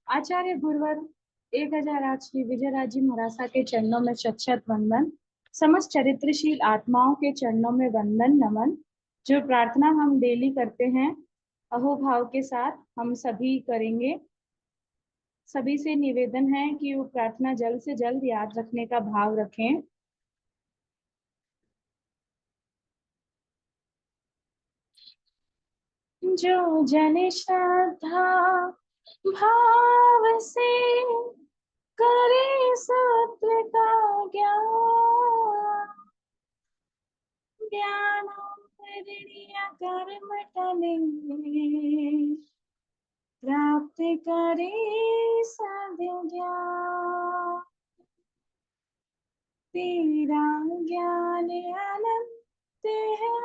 आचार्य गुरुवर 1008 श्री विजयराजी महाराजा के चरणों में शत शत वंदन। समस्त चरित्रशील आत्माओं के चरणों में वंदन नमन। जो प्रार्थना हम डेली करते हैं अहोभाव के साथ हम सभी करेंगे। सभी से निवेदन है कि वो प्रार्थना जल्द से जल्द याद रखने का भाव रखें। जो जन श्रद्धा भाव से करे सूत्र का ज्ञान, ज्ञान कर्म टले प्राप्त करे सद ज्ञान। तेरा ज्ञान अनंत है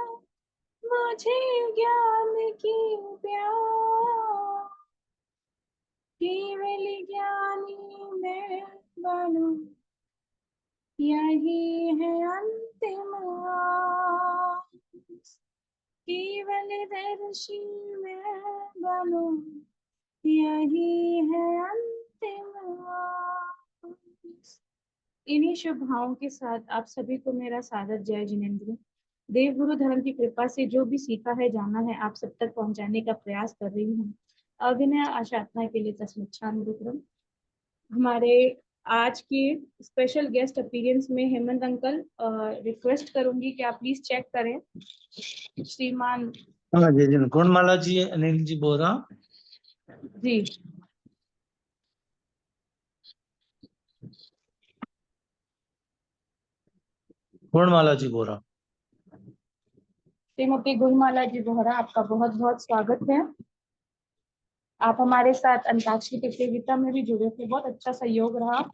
मुझे ज्ञान की प्यास। केवल ज्ञानी मैं बनूं यही है अंतिम आस। केवल दर्शी मैं बनूं यही है अंतिम आस। इन्हीं शुभ भावों के साथ आप सभी को मेरा सादर जय जिनेन्द्र। देव गुरु धर्म की कृपा से जो भी सीखा है जाना है आप सब तक पहुंचाने का प्रयास कर रही हूँ। अभिनय आशातना के लिए तस्मच्छान्दुक्रम। हमारे आज के स्पेशल गेस्ट अपीयरेंस में हेमंत अंकल रिक्वेस्ट करूंगी कि आप प्लीज चेक करें। श्रीमान हाँ जी जी, गुणमाला जी, अनिल जी बोरा जी, गुणमाला जी बोरा। श्रीमती गुणमाला जी बोहरा, आपका बहुत बहुत स्वागत है। आप हमारे साथ अंताक्षरी प्रतियोगिता में भी जुड़े थे, बहुत अच्छा सहयोग रहा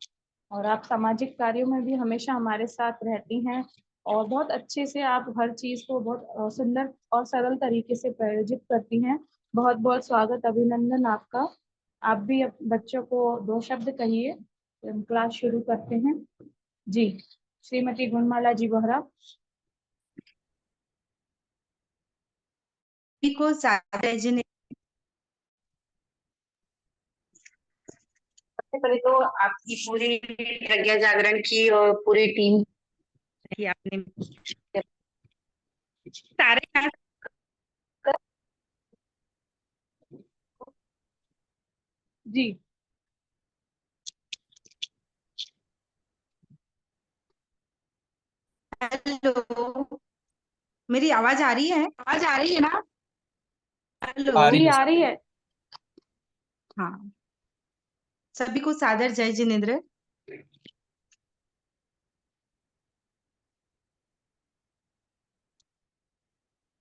और आप सामाजिक कार्यों में भी हमेशा हमारे साथ रहती हैं और बहुत अच्छे से आप हर चीज को बहुत सुंदर और सरल तरीके से प्रायोजित करती हैं। बहुत बहुत स्वागत, अभिनंदन आपका। आप भी बच्चों को 2 शब्द कहिए, हम क्लास शुरू करते हैं। जी, श्रीमती गुणमाला जी बोहरा। को सबसे पहले तो आपकी पूरी प्रज्ञा जागरण की और पूरी टीम की आपने सारे जी, हेलो, मेरी आवाज आ रही है? आवाज आ रही है ना? हेलो, जी आ रही है। हाँ, सभी को सादर जय जिनेन्द्र।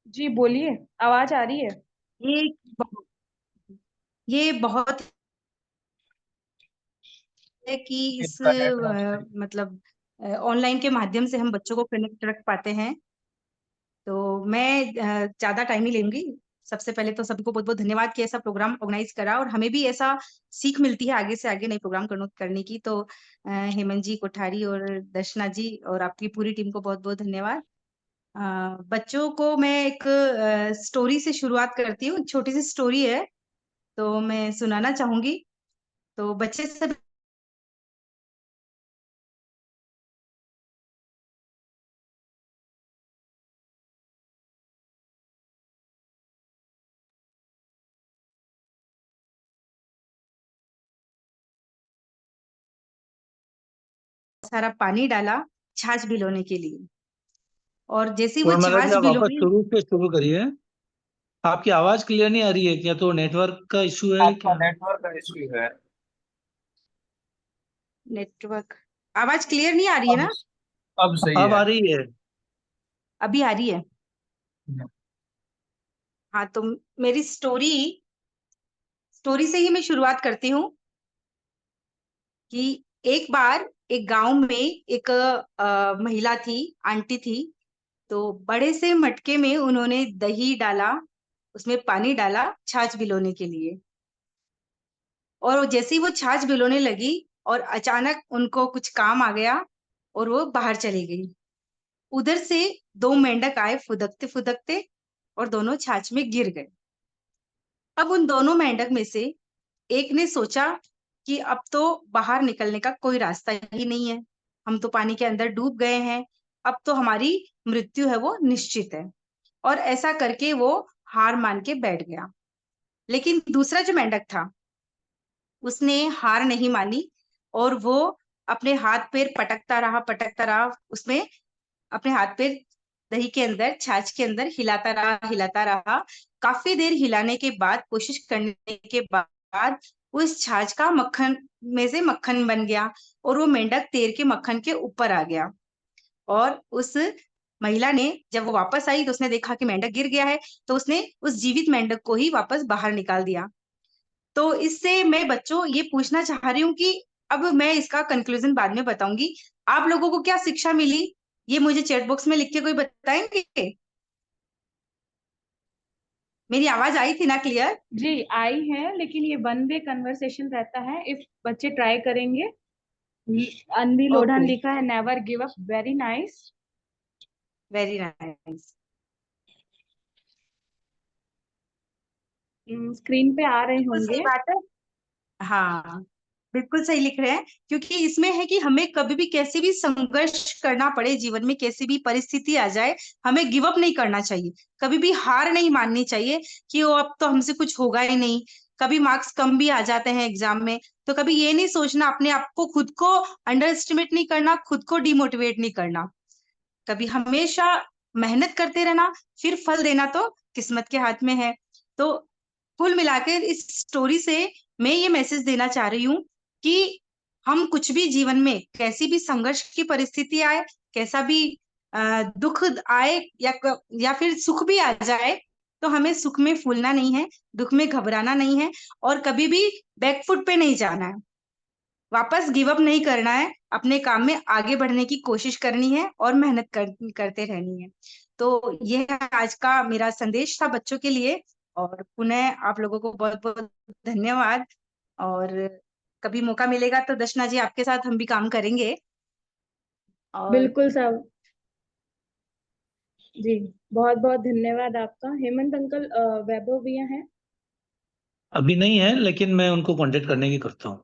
जी बोलिए, आवाज आ रही है। ये ये बहुत है कि इस मतलब ऑनलाइन के माध्यम से हम बच्चों को कनेक्ट रख पाते हैं। तो मैं ज्यादा टाइम ही लूंगी। सबसे पहले तो सबको बहुत बहुत धन्यवाद कि ऐसा प्रोग्राम ऑर्गेनाइज करा और हमें भी ऐसा सीख मिलती है आगे से आगे नए प्रोग्राम करने की। तो हेमंत जी, कोठारी और दर्शना जी और आपकी पूरी टीम को बहुत बहुत धन्यवाद। बच्चों को मैं एक स्टोरी से शुरुआत करती हूँ। छोटी सी स्टोरी है तो मैं सुनाना चाहूंगी। तो बच्चे सब सारा पानी डाला छाछ भिगोने के लिए, और जैसे ही वो गुणमाला जी, छाछ आप वापस भिगोने शुरू से शुरू करिए। आपकी आवाज क्लियर नहीं आ रही है क्या? तो नेटवर्क का इशू है आपका क्या? नेटवर्क का इश्यू है। नेटवर्क, आवाज क्लियर नहीं आ रही है अब ना? अब सही अब है। आ रही है। अभी आ रही है? हाँ, तो मेरी स्टोरी से ही मैं शुरुआत करती हूँ कि एक बार एक गांव में एक महिला थी, आंटी थी। तो बड़े से मटके में उन्होंने दही डाला, उसमें पानी डाला छाछ भिगोने के लिए। और जैसे ही वो छाछ भिगोने लगी और अचानक उनको कुछ काम आ गया और वो बाहर चली गई। उधर से 2 मेंढक आए फुदकते फुदकते और दोनों छाछ में गिर गए। अब उन दोनों मेंढक में से एक ने सोचा कि अब तो बाहर निकलने का कोई रास्ता ही नहीं है, हम तो पानी के अंदर डूब गए हैं, अब तो हमारी मृत्यु है वो निश्चित है। और ऐसा करके वो हार मान के बैठ गया। लेकिन दूसरा जो मेंढक था, उसने हार नहीं मानी और वो अपने हाथ पैर पटकता रहा उसमें, अपने हाथ पैर दही के अंदर, छाछ के अंदर हिलाता रहा। काफी देर हिलाने के बाद, कोशिश करने के बाद उस छाछ का मक्खन में से मक्खन बन गया और वो मेंढक तैर के मक्खन के ऊपर आ गया। और उस महिला ने जब वो वापस आई तो उसने देखा कि मेंढक गिर गया है, तो उसने उस जीवित मेंढक को ही वापस बाहर निकाल दिया। तो इससे मैं बच्चों ये पूछना चाह रही हूँ कि अब मैं इसका कंक्लूजन बाद में बताऊंगी, आप लोगों को क्या शिक्षा मिली, ये मुझे चैट बॉक्स में लिख के कोई बताएंगे? मेरी आवाज आई थी ना क्लियर? जी आई है, लेकिन ये वन वे कन्वर्सेशन रहता है। इफ बच्चे ट्राई करेंगे। अनवी लोढ़न ओके, लिखा है never give up, very nice. Very nice. Screen पे आ रहे बिल्कुल सही होंगे। बात है। हाँ, बिल्कुल सही लिख रहे हैं, क्योंकि इसमें है कि हमें कभी भी कैसे भी संघर्ष करना पड़े, जीवन में कैसी भी परिस्थिति आ जाए, हमें गिव अप नहीं करना चाहिए, कभी भी हार नहीं माननी चाहिए कि वो अब तो हमसे कुछ होगा ही नहीं। कभी मार्क्स कम भी आ जाते हैं एग्जाम में, तो कभी ये नहीं सोचना, अपने आप को, खुद को अंडर एस्टिमेट नहीं करना, खुद को डिमोटिवेट नहीं करना। कभी हमेशा मेहनत करते रहना, फिर फल देना तो किस्मत के हाथ में है। तो कुल मिलाकर इस स्टोरी से मैं ये मैसेज देना चाह रही हूँ कि हम कुछ भी जीवन में, कैसी भी संघर्ष की परिस्थिति आए, कैसा भी दुख आए, या फिर सुख भी आ जाए, तो हमें सुख में फूलना नहीं है, दुख में घबराना नहीं है, और कभी भी बैकफुट पे नहीं जाना है, वापस गिव अप नहीं करना है, अपने काम में आगे बढ़ने की कोशिश करनी है और मेहनत करते रहनी है। तो यह आज का मेरा संदेश था बच्चों के लिए। और पुनः आप लोगों को बहुत बहुत धन्यवाद। और कभी मौका मिलेगा तो दर्शना जी, आपके साथ हम भी काम करेंगे। और बिल्कुल साहब जी, बहुत बहुत धन्यवाद आपका। हेमंत अंकल, वैभव भैया हैं? अभी नहीं है, लेकिन मैं उनको कांटेक्ट करने की करता हूँ।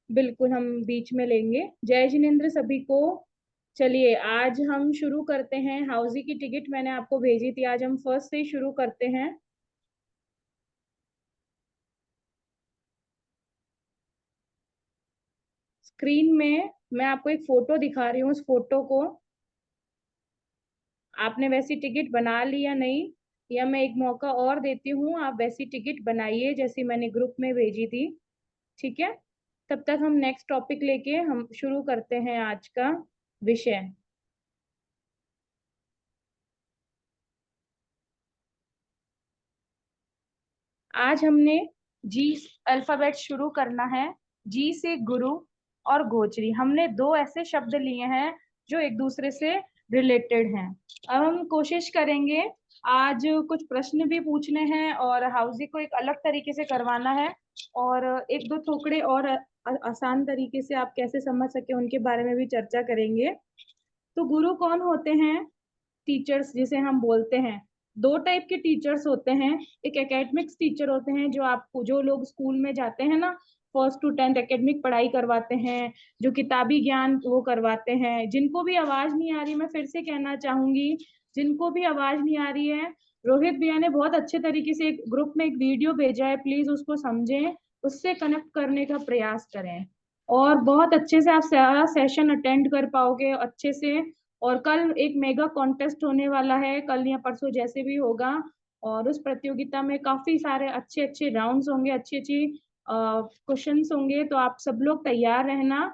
बिल्कुल, हम बीच में लेंगे। जय जिनेन्द्र सभी को। चलिए आज हम शुरू करते हैं। हाउसी की टिकट मैंने आपको भेजी थी, आज हम फर्स्ट से ही शुरू करते हैं। स्क्रीन में मैं आपको एक फोटो दिखा रही हूँ, उस फोटो को आपने वैसी टिकट बना ली या नहीं, या मैं एक मौका और देती हूँ, आप वैसी टिकट बनाइए जैसी मैंने ग्रुप में भेजी थी। ठीक है, तब तक हम नेक्स्ट टॉपिक लेके हम शुरू करते हैं आज का विषय। आज हमने जी अल्फाबेट शुरू करना है। जी से गुरु और गोचरी, हमने दो ऐसे शब्द लिए हैं जो एक दूसरे से रिलेटेड हैं। अब हम कोशिश करेंगे, आज कुछ प्रश्न भी पूछने हैं और हाउसी को एक अलग तरीके से करवाना है, और एक दो टुकड़े और आसान तरीके से आप कैसे समझ सके उनके बारे में भी चर्चा करेंगे। तो गुरु कौन होते हैं? टीचर्स जिसे हम बोलते हैं। दो टाइप के टीचर्स होते हैं। एक एकेडमिक्स टीचर होते हैं, जो आपको, जो लोग स्कूल में जाते हैं ना, फर्स्ट टू 10th एकेडमिक पढ़ाई करवाते हैं, जो किताबी ज्ञान वो करवाते हैं। जिनको भी आवाज नहीं आ रही, मैं फिर से कहना चाहूंगी, जिनको भी आवाज नहीं आ रही है, रोहित भैया ने बहुत अच्छे तरीके से एक ग्रुप में एक वीडियो भेजा है, प्लीज उसको समझें, उससे कनेक्ट करने का प्रयास करें, और बहुत अच्छे से आप सारा सेशन अटेंड कर पाओगे अच्छे से। और कल एक मेगा कॉन्टेस्ट होने वाला है, कल या परसों जैसे भी होगा, और उस प्रतियोगिता में काफी सारे अच्छे अच्छे राउंड्स होंगे, अच्छी अच्छी क्वेश्चंस होंगे, तो आप सब लोग तैयार रहना।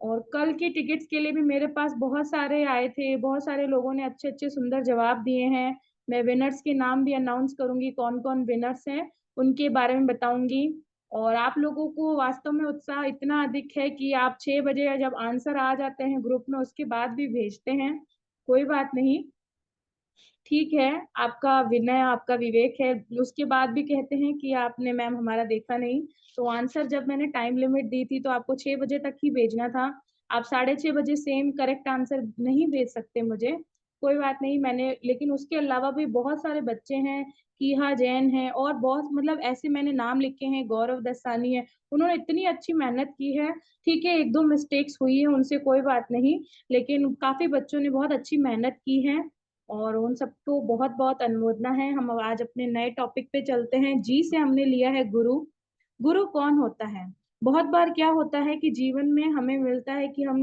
और कल की टिकट्स के लिए भी मेरे पास बहुत सारे आए थे, बहुत सारे लोगों ने अच्छे अच्छे सुंदर जवाब दिए हैं। मैं विनर्स के नाम भी अनाउंस करूंगी, कौन कौन विनर्स हैं उनके बारे में बताऊंगी। और आप लोगों को वास्तव में उत्साह इतना अधिक है कि आप 6 बजे जब आंसर आ जाते हैं ग्रुप में, उसके बाद भी भेजते हैं। कोई बात नहीं, ठीक है, आपका विनय, आपका विवेक है। उसके बाद भी कहते हैं कि आपने मैम हमारा देखा नहीं। तो आंसर जब मैंने टाइम लिमिट दी थी तो आपको 6 बजे तक ही भेजना था। आप 6:30 बजे सेम करेक्ट आंसर नहीं भेज सकते मुझे, कोई बात नहीं, मैंने लेकिन उसके अलावा भी बहुत सारे बच्चे हैं, कीहा जैन है और बहुत मतलब ऐसे मैंने नाम लिखे हैं, गौरव दस्तानी है, उन्होंने इतनी अच्छी मेहनत की है। ठीक है, एक दो मिस्टेक्स हुई है उनसे, कोई बात नहीं, लेकिन काफी बच्चों ने बहुत अच्छी मेहनत की है और उन सबको बहुत बहुत अनुमोदना है। हम आज अपने नए टॉपिक पे चलते हैं। जी से हमने लिया है गुरु। गुरु कौन होता है? बहुत बार क्या होता है कि जीवन में हमें मिलता है कि हम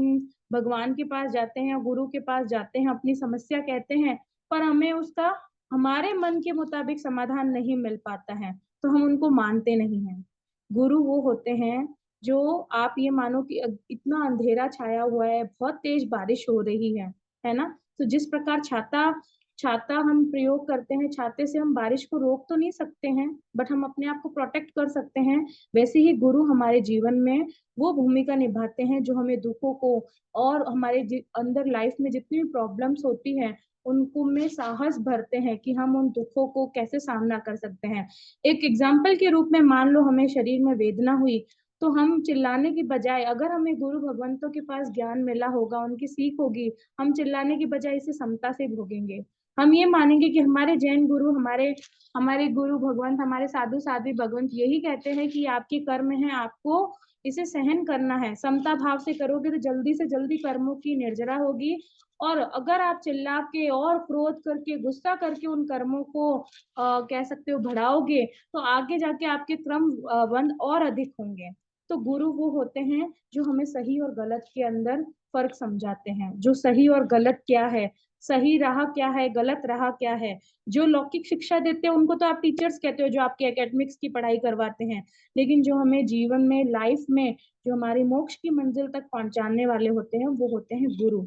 भगवान के पास जाते हैं, गुरु के पास जाते हैं, अपनी समस्या कहते हैं, पर हमें उसका हमारे मन के मुताबिक समाधान नहीं मिल पाता है, तो हम उनको मानते नहीं हैं। गुरु वो होते हैं जो, आप ये मानो कि इतना अंधेरा छाया हुआ है, बहुत तेज बारिश हो रही है ना? तो जिस प्रकार छाता छाता हम प्रयोग करते हैं, छाते से हम बारिश को रोक तो नहीं सकते हैं, बट हम अपने आप को प्रोटेक्ट कर सकते हैं। वैसे ही गुरु हमारे जीवन में वो भूमिका निभाते हैं जो हमें दुखों को और हमारे अंदर लाइफ में जितनी भी प्रॉब्लम्स होती हैं उनको में साहस भरते हैं कि हम उन दुखों को कैसे सामना कर सकते हैं। एक एग्जाम्पल के रूप में मान लो हमें शरीर में वेदना हुई, तो हम चिल्लाने की बजाय, अगर हमें गुरु भगवंतों के पास ज्ञान मिला होगा, उनकी सीख होगी, हम चिल्लाने की बजाय इसे समता से भोगेंगे। हम ये मानेंगे कि हमारे जैन गुरु, हमारे हमारे गुरु भगवंत, हमारे साधु साध्वी भगवंत यही कहते हैं कि आपके कर्म है, आपको इसे सहन करना है, समता भाव से करोगे तो जल्दी से जल्दी कर्मों की निर्जरा होगी। और अगर आप चिल्ला के और क्रोध करके, गुस्सा करके उन कर्मों को कह सकते हो बढ़ाओगे, तो आगे जाके आपके क्रम बंद और अधिक होंगे। तो गुरु वो होते हैं जो हमें सही और गलत के अंदर फर्क समझाते हैं, जो सही और गलत क्या है, सही राह क्या है, गलत राह क्या है। जो लौकिक शिक्षा देते हैं उनको तो आप टीचर्स कहते हो, जो आपके एकेडमिक्स की पढ़ाई करवाते हैं, लेकिन जो हमें जीवन में, लाइफ में, जो हमारी मोक्ष की मंजिल तक पहुंचाने वाले होते हैं, वो होते हैं गुरु,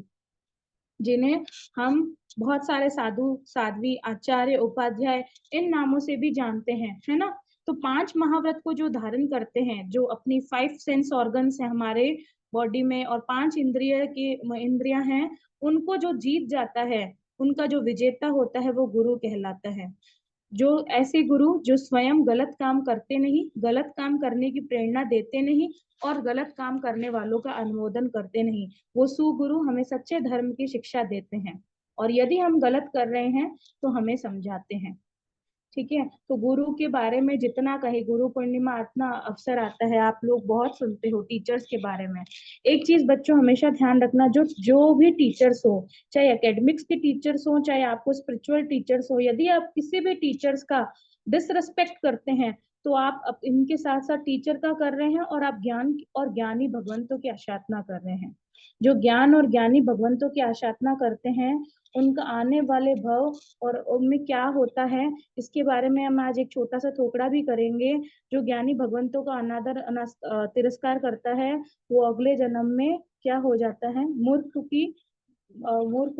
जिन्हें हम बहुत सारे साधु साध्वी, आचार्य, उपाध्याय इन नामों से भी जानते हैं, है ना? तो 5 महाव्रत को जो धारण करते हैं, जो अपनी 5 सेंस ऑर्गन्स है हमारे बॉडी में और 5 इंद्रियां हैं, उनको जो जीत जाता है, उनका जो विजेता होता है, वो गुरु कहलाता है। जो ऐसे गुरु जो स्वयं गलत काम करते नहीं, गलत काम करने की प्रेरणा देते नहीं और गलत काम करने वालों का अनुमोदन करते नहीं, वो सुगुरु हमें सच्चे धर्म की शिक्षा देते हैं और यदि हम गलत कर रहे हैं तो हमें समझाते हैं। ठीक है, तो गुरु के बारे में जितना कहे, गुरु पूर्णिमा इतना अवसर आता है, आप लोग बहुत सुनते हो टीचर्स के बारे में। एक चीज बच्चों हमेशा ध्यान रखना, जो जो भी टीचर्स हो, चाहे एकेडमिक्स के टीचर्स हो, चाहे आपको स्पिरिचुअल टीचर्स हो, यदि आप किसी भी टीचर्स का डिसरिस्पेक्ट करते हैं, तो आप इनके साथ साथ टीचर का कर रहे हैं और आप ज्ञान और ज्ञानी भगवंतों की आशाधना कर रहे हैं। जो ज्ञान और ज्ञानी भगवंतों की आशाधना करते हैं, उनका आने वाले भव और उनमें क्या होता है, इसके बारे में हम आज एक छोटा सा थोकड़ा भी करेंगे। जो ज्ञानी भगवंतों का अनादर तिरस्कार करता है, वो अगले जन्म में क्या हो जाता है, मूर्ख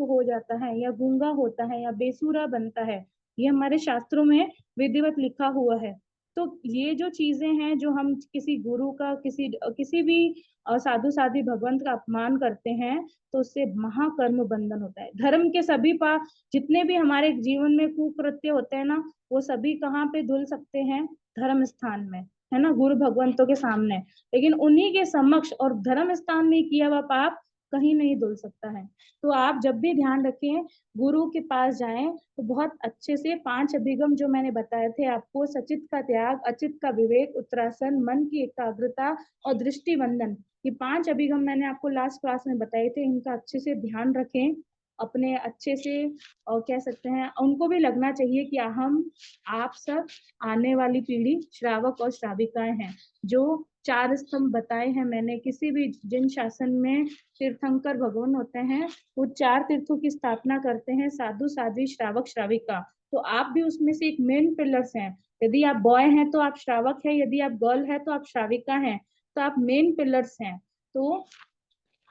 हो जाता है या गूंगा होता है या बेसुरा बनता है। ये हमारे शास्त्रों में विधिवत लिखा हुआ है। तो ये जो चीजें हैं, जो हम किसी गुरु का, किसी भी साधु साध्वी भगवंत का अपमान करते हैं, तो उससे महाकर्म बंधन होता है। धर्म के सभी पाप, जितने भी हमारे जीवन में कुकृत्य होते हैं ना, वो सभी कहाँ पे धुल सकते हैं? धर्म स्थान में, है ना, गुरु भगवंतों के सामने। लेकिन उन्हीं के समक्ष और धर्म स्थान में किया हुआ पाप कहीं नहीं धुल सकता है। तो आप जब भी ध्यान रखें, गुरु के पास जाएं तो बहुत अच्छे से 5 अभिगम जो मैंने बताए थे आपको, सचित का त्याग, अचित का विवेक, उत्तरासन, मन की एकाग्रता और दृष्टि वंदन, ये 5 अभिगम मैंने आपको लास्ट क्लास में बताए थे। इनका अच्छे से ध्यान रखें, अपने अच्छे से, और कह सकते हैं उनको भी लगना चाहिए कि हम, आप सब आने वाली पीढ़ी श्रावक और श्राविकाएं हैं। जो 4 स्तंभ बताए हैं मैंने, किसी भी जिन शासन में तीर्थंकर भगवान होते हैं, वो 4 तीर्थों की स्थापना करते हैं, साधु साध्वी श्रावक श्राविका। तो आप भी उसमें से एक मेन पिलर्स हैं। यदि आप बॉय हैं तो आप श्रावक है, यदि आप गर्ल है तो आप श्राविका हैं, तो आप मेन पिलर्स हैं। तो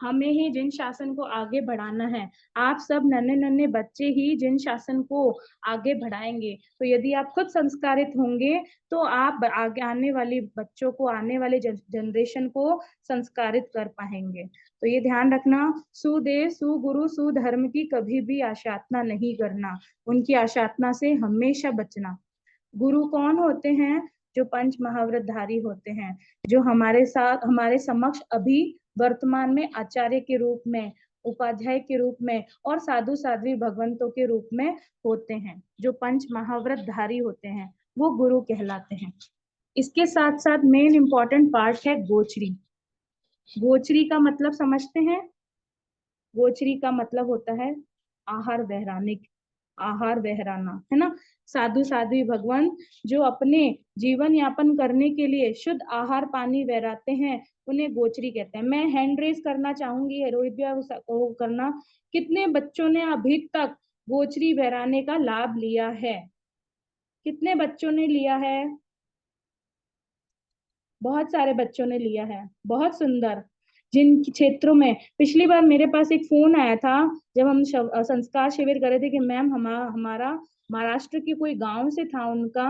हमें ही जिन शासन को आगे बढ़ाना है, आप सब नन्हे नन्हे बच्चे ही जिन शासन को आगे बढ़ाएंगे। तो यदि आप खुद संस्कारित होंगे, तो आप आगे आने वाले बच्चों को, आने वाले जनरेशन को संस्कारित कर पाएंगे। तो ये ध्यान रखना, सुदेव, सुगुरु, सुधर्म की कभी भी आशाधना नहीं करना, उनकी आशाधना से हमेशा बचना। गुरु कौन होते हैं? जो 5 महाव्रतधारी होते हैं, जो हमारे साथ, हमारे समक्ष अभी वर्तमान में आचार्य के रूप में उपाध्याय के रूप में और साधु साध्वी भगवंतों के रूप में होते हैं। जो पंच महाव्रतधारी होते हैं वो गुरु कहलाते हैं। इसके साथ साथ मेन इंपॉर्टेंट पार्ट है गोचरी। गोचरी का मतलब समझते हैं? गोचरी का मतलब होता है आहार बहराने, आहार बहराना, है ना। साधु साध्वी भगवान जो अपने जीवन यापन करने के लिए शुद्ध आहार पानी बहराते हैं उन्हें गोचरी कहते हैं। मैं हैंड रेज करना चाहूंगी, रोहित भैया को करना, कितने बच्चों ने अभी तक गोचरी बहराने का लाभ लिया है? कितने बच्चों ने लिया है? बहुत सारे बच्चों ने लिया है, बहुत सुंदर। जिन क्षेत्रों में पिछली बार मेरे पास एक फोन आया था जब हम संस्कार शिविर कर रहे थे कि मैम हमारा महाराष्ट्र के कोई गांव से था उनका,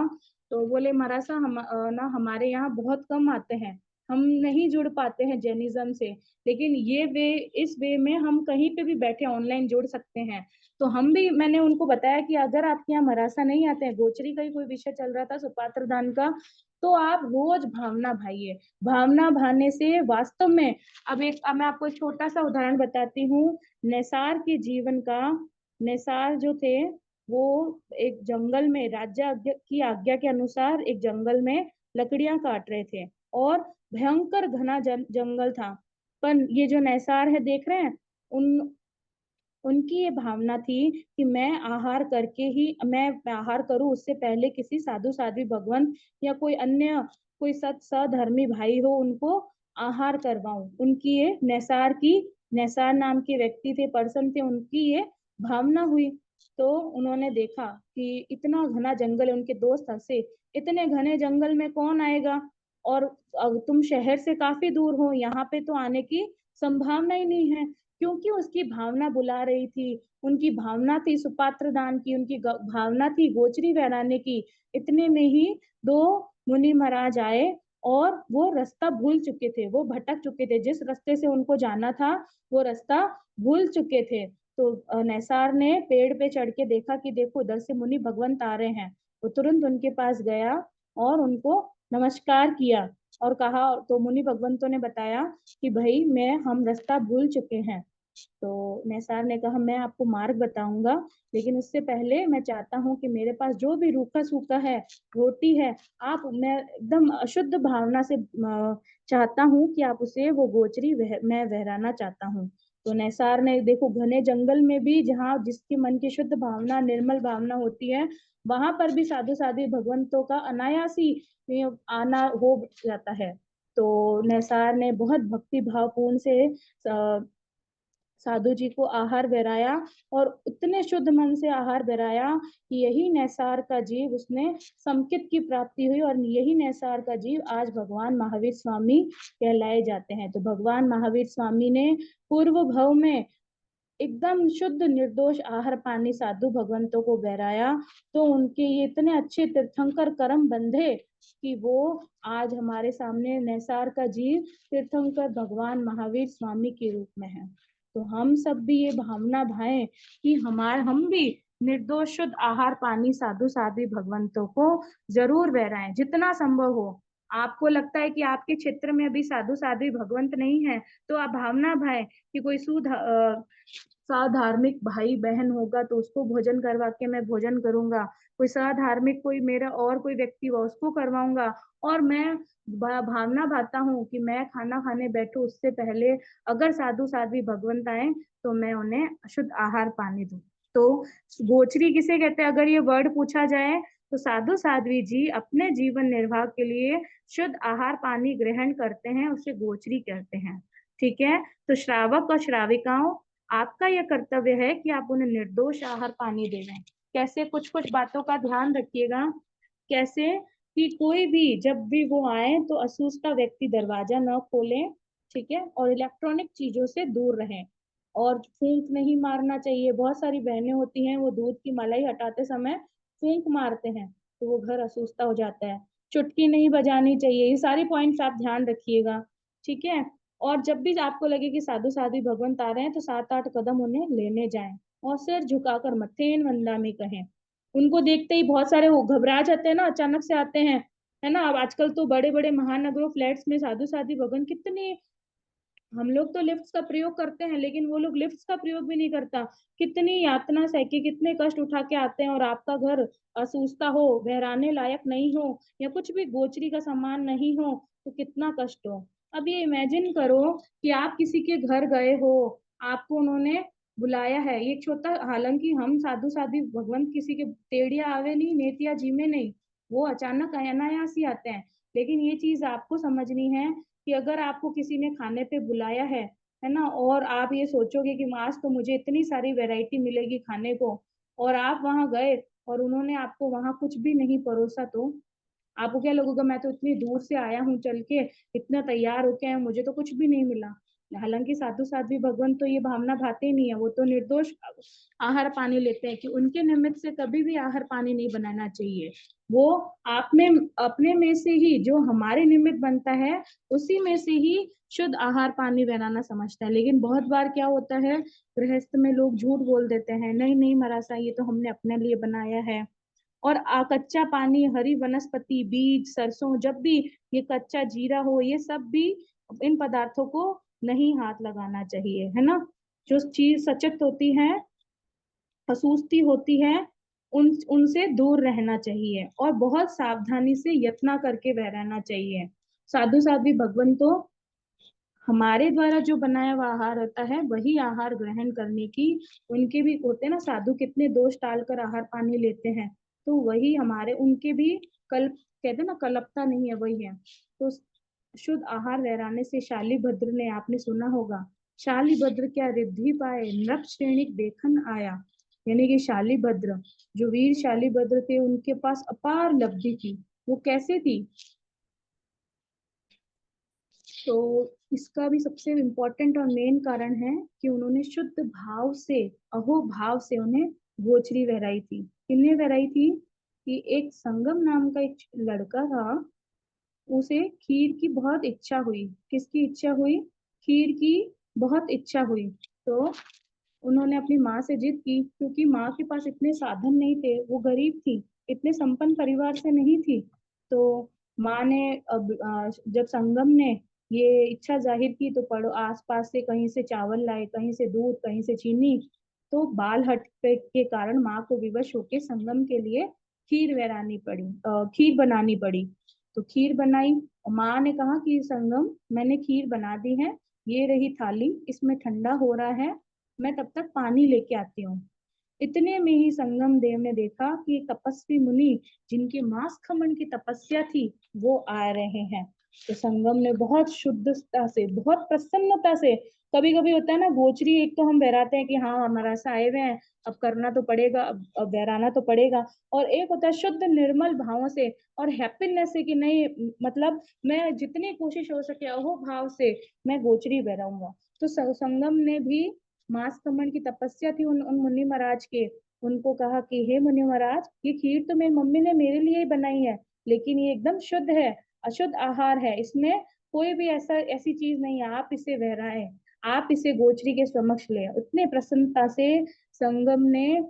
तो बोले महाराज साहब ना हमारे यहाँ बहुत कम आते हैं, हम नहीं जुड़ पाते हैं जैनिज्म से, लेकिन ये वे इस वे में हम कहीं पे भी बैठे ऑनलाइन जुड़ सकते हैं। तो हम भी, मैंने उनको बताया कि अगर आपके यहाँ मरासा नहीं आते हैं, गोचरी का ही कोई विषय चल रहा था सुपात्र दान का, तो आप रोज भावना भाइये। भावना भाने से वास्तव में, अब मैं आपको एक छोटा सा उदाहरण बताती हूँ नेसार के जीवन का। नेसार जो थे वो एक जंगल में राज्य की आज्ञा के अनुसार एक जंगल में लकड़ियां काट रहे थे और भयंकर घना जंगल था। पर ये जो नेसार है देख रहे हैं, उनकी ये भावना थी कि मैं आहार करके ही, मैं आहार करूं उससे पहले किसी साधु साध्वी भगवान या कोई अन्य कोई सधर्मी भाई हो उनको आहार करवाऊं। उनकी ये नेसार नाम के व्यक्ति थे, पर्सन थे, उनकी ये भावना हुई। तो उन्होंने देखा कि इतना घना जंगल है, उनके दोस्त हंसे, इतने घने जंगल में कौन आएगा, और तुम शहर से काफी दूर हो, यहाँ पे तो आने की संभावना ही नहीं है। क्योंकि उसकी भावना बुला रही थी, उनकी भावना थी सुपात्र दान की, उनकी भावना थी गोचरी बहराने की। इतने में ही दो मुनि महाराज आए और वो रास्ता भूल चुके थे, वो भटक चुके थे, जिस रास्ते से उनको जाना था वो रास्ता भूल चुके थे। तो नेसार ने पेड़ पे चढ़ के देखा कि देखो उधर से मुनि भगवंत आ रहे हैं। वो तुरंत उनके पास गया और उनको नमस्कार किया और कहा, तो मुनि भगवंतों ने बताया कि भाई हम रास्ता भूल चुके हैं। तो नेसार ने कहा मैं आपको मार्ग बताऊंगा, लेकिन उससे पहले मैं चाहता हूँ कि मेरे पास जो भी रूखा सूखा है, रोटी है, मैं एकदम अशुद्ध भावना से चाहता हूँ कि आप उसे वो गोचरी मैं बहराना चाहता हूँ। तो नेसार ने, देखो घने जंगल में भी जहाँ जिसके मन की शुद्ध भावना, निर्मल भावना होती है, वहां पर भी साधु साध्वी भगवंतों का अनायासी आना हो जाता है। तो नेसार ने बहुत भक्ति भावपूर्ण से साधु जी को आहार बहराया और उतने शुद्ध मन से आहार बहराया कि यही नेसार का जीव, उसने समकित की प्राप्ति हुई और यही नेसार का जीव आज भगवान महावीर स्वामी कहलाए जाते हैं। तो भगवान महावीर स्वामी ने पूर्व भव में एकदम शुद्ध निर्दोष आहार पानी साधु भगवंतों को बहराया, तो उनके ये इतने अच्छे तीर्थंकर कर्म बंधे कि वो आज हमारे सामने नेसार का जीव तीर्थंकर भगवान महावीर स्वामी के रूप में है। तो हम सब भी ये भावना भाएं कि हम भी निर्दोष शुद्ध आहार पानी साधु साध्वी भगवंतों को जरूर बहराएं जितना संभव हो। आपको लगता है कि आपके क्षेत्र में अभी साधु साध्वी भगवंत नहीं है, तो आप भावना भाएं कि कोई साधार्मिक भाई बहन होगा तो उसको भोजन करवा के मैं भोजन करूंगा, कोई साधार्मिक कोई मेरा और कोई व्यक्ति हुआ उसको करवाऊंगा, और मैं भावना भाता हूँ कि मैं खाना खाने बैठू उससे पहले अगर साधु साध्वी भगवंत आए तो मैं उन्हें शुद्ध आहार पानी दूं। तो गोचरी किसे कहते हैं अगर ये वर्ड पूछा जाए, तो साधु साध्वी जी अपने जीवन निर्वाह के लिए शुद्ध आहार पानी ग्रहण करते हैं, उसे गोचरी कहते हैं। ठीक है, तो श्रावक और श्राविकाओं, आपका यह कर्तव्य है कि आप उन्हें निर्दोष आहार पानी दे दें। कैसे, कुछ कुछ बातों का ध्यान रखिएगा। कैसे कि कोई भी जब भी वो आए तो असूचता व्यक्ति दरवाजा न खोले, ठीक है, और इलेक्ट्रॉनिक चीजों से दूर रहें, और फूंक नहीं मारना चाहिए। बहुत सारी बहनें होती हैं वो दूध की मलाई हटाते समय फूंक मारते हैं तो वो घर असूचता हो जाता है। चुटकी नहीं बजानी चाहिए। ये सारी पॉइंट्स आप ध्यान रखिएगा, ठीक है। और जब भी आपको लगे कि साधु साध्वी भगवंत आ रहे हैं तो 7-8 कदम उन्हें लेने जाएं और सिर झुकाकर मथेन वंदामी कहें। उनको देखते ही बहुत सारे वो घबरा जाते हैं ना, अचानक से आते हैं, है ना। अब आजकल तो बड़े बड़े महानगरों फ्लैट्स में साधु साध्वी भगवंत कितनी हम लोग तो लिफ्ट्स का प्रयोग करते हैं, लेकिन वो लोग लिफ्ट्स का प्रयोग भी नहीं करता। कितनी यातना सह के, कितने कष्ट उठा के आते हैं, और आपका घर असूस्ता हो, बहराने लायक नहीं हो, या कुछ भी गोचरी का सामान नहीं हो, तो कितना कष्ट हो। अब ये इमेजिन करो कि आप किसी के घर गए हो, आपको उन्होंने बुलाया है, ये छोटा, हालांकि हम साधु साधु भगवंत किसी के टेढ़िया आवे नहीं, नेतिया जी में नहीं, वो अचानक अनायास ही आते हैं। लेकिन ये चीज आपको समझनी है कि अगर आपको किसी ने खाने पे बुलाया है ना, और आप ये सोचोगे कि आज तो मुझे इतनी सारी वैरायटी मिलेगी खाने को, और आप वहां गए और उन्होंने आपको वहां कुछ भी नहीं परोसा, तो आपको क्या लगेगा, मैं तो इतनी दूर से आया हूँ चल के, इतना तैयार होके आया, मुझे तो कुछ भी नहीं मिला। हालांकि साधु साध्वी भगवान तो ये भावना भाते ही नहीं है, वो तो निर्दोष आहार पानी लेते हैं कि उनके निमित्त से कभी भी आहार पानी नहीं बनाना चाहिए। वो आप में, अपने में से ही जो हमारे निमित्त बनता है, उसी में से ही शुद्ध आहार पानी बनाना समझता है। लेकिन बहुत बार क्या होता है, गृहस्थ में लोग झूठ बोल देते हैं, नहीं नहीं महाराज साहब, ये तो हमने अपने लिए बनाया है। और कच्चा पानी, हरी वनस्पति, बीज, सरसों, जब भी ये कच्चा जीरा हो, ये सब भी, इन पदार्थों को नहीं हाथ लगाना चाहिए, है ना। जो चीज सचत होती है, फसूस्ती होती है, उनसे दूर रहना चाहिए, और बहुत सावधानी से यत्ना करके वह रहना चाहिए। साधु साध्वी भगवान तो हमारे द्वारा जो बनाया हुआ आहार होता है, वही आहार ग्रहण करने की, उनके भी होते हैं ना साधु, कितने दोष टालकर आहार पानी लेते हैं, तो वही हमारे, उनके भी कल्प, कहते हैं ना, कल्पता नहीं है, वही है। तो शुद्ध आहार वैराने से शालीभद्र ने, आपने सुना होगा, शालीभद्र क्या रिद्धि पाए, नृप श्रेणिक देखन आया। यानी कि शालीभद्र, जो वीर शालीभद्र थे, उनके पास अपार लब्धि थी। वो कैसे थी, तो इसका भी सबसे इम्पोर्टेंट और मेन कारण है कि उन्होंने शुद्ध भाव से, अहो भाव से उन्हें गोचरी वहराई थी। किन्हें वहराई थी, कि एक संगम नाम का एक लड़का था, उसे खीर की बहुत इच्छा हुई। किसकी इच्छा हुई, खीर की बहुत इच्छा हुई। तो उन्होंने अपनी माँ से जिद की, क्योंकि माँ के पास इतने साधन नहीं थे, वो गरीब थी, इतने संपन्न परिवार से नहीं थी। तो माँ ने, अब जब संगम ने ये इच्छा जाहिर की, तो पड़ो आस पास से कहीं से चावल लाए, कहीं से दूध, कहीं से चीनी। तो बाल हट के कारण माँ को विवश होके संगम के लिए खीर वरानी पड़ी, खीर बनानी पड़ी। तो खीर बनाई, और माँ ने कहा कि संगम, मैंने खीर बना दी है, ये रही थाली, इसमें ठंडा हो रहा है, मैं तब तक पानी लेके आती हूँ। इतने में ही संगम देव ने देखा कि एक तपस्वी मुनि, जिनकी मांस खमन की तपस्या थी, वो आ रहे हैं। तो संगम ने बहुत शुद्धता से, बहुत प्रसन्नता से, कभी कभी होता है ना गोचरी, एक तो हम बहराते हैं कि हाँ हमारा सा आए हुए हैं, अब करना तो पड़ेगा, अब बहराना तो पड़ेगा, और एक होता है शुद्ध निर्मल भावों से और हैप्पीनेस से कि नहीं, मतलब मैं जितनी कोशिश हो सके अहो भाव से मैं गोचरी बहराऊंगा। तो संगम ने भी, मांस खमन की तपस्या थी उन मुनि महाराज के, उनको कहा कि हे मुनि महाराज, ये खीर तो मेरी मम्मी ने मेरे लिए ही बनाई है, लेकिन ये एकदम शुद्ध है, अशुद्ध आहार है, इसमें कोई भी ऐसी चीज नहीं है, आप इसे बहराए, आप इसे गोचरी के समक्ष ले। इतने प्रसन्नता से संगम ने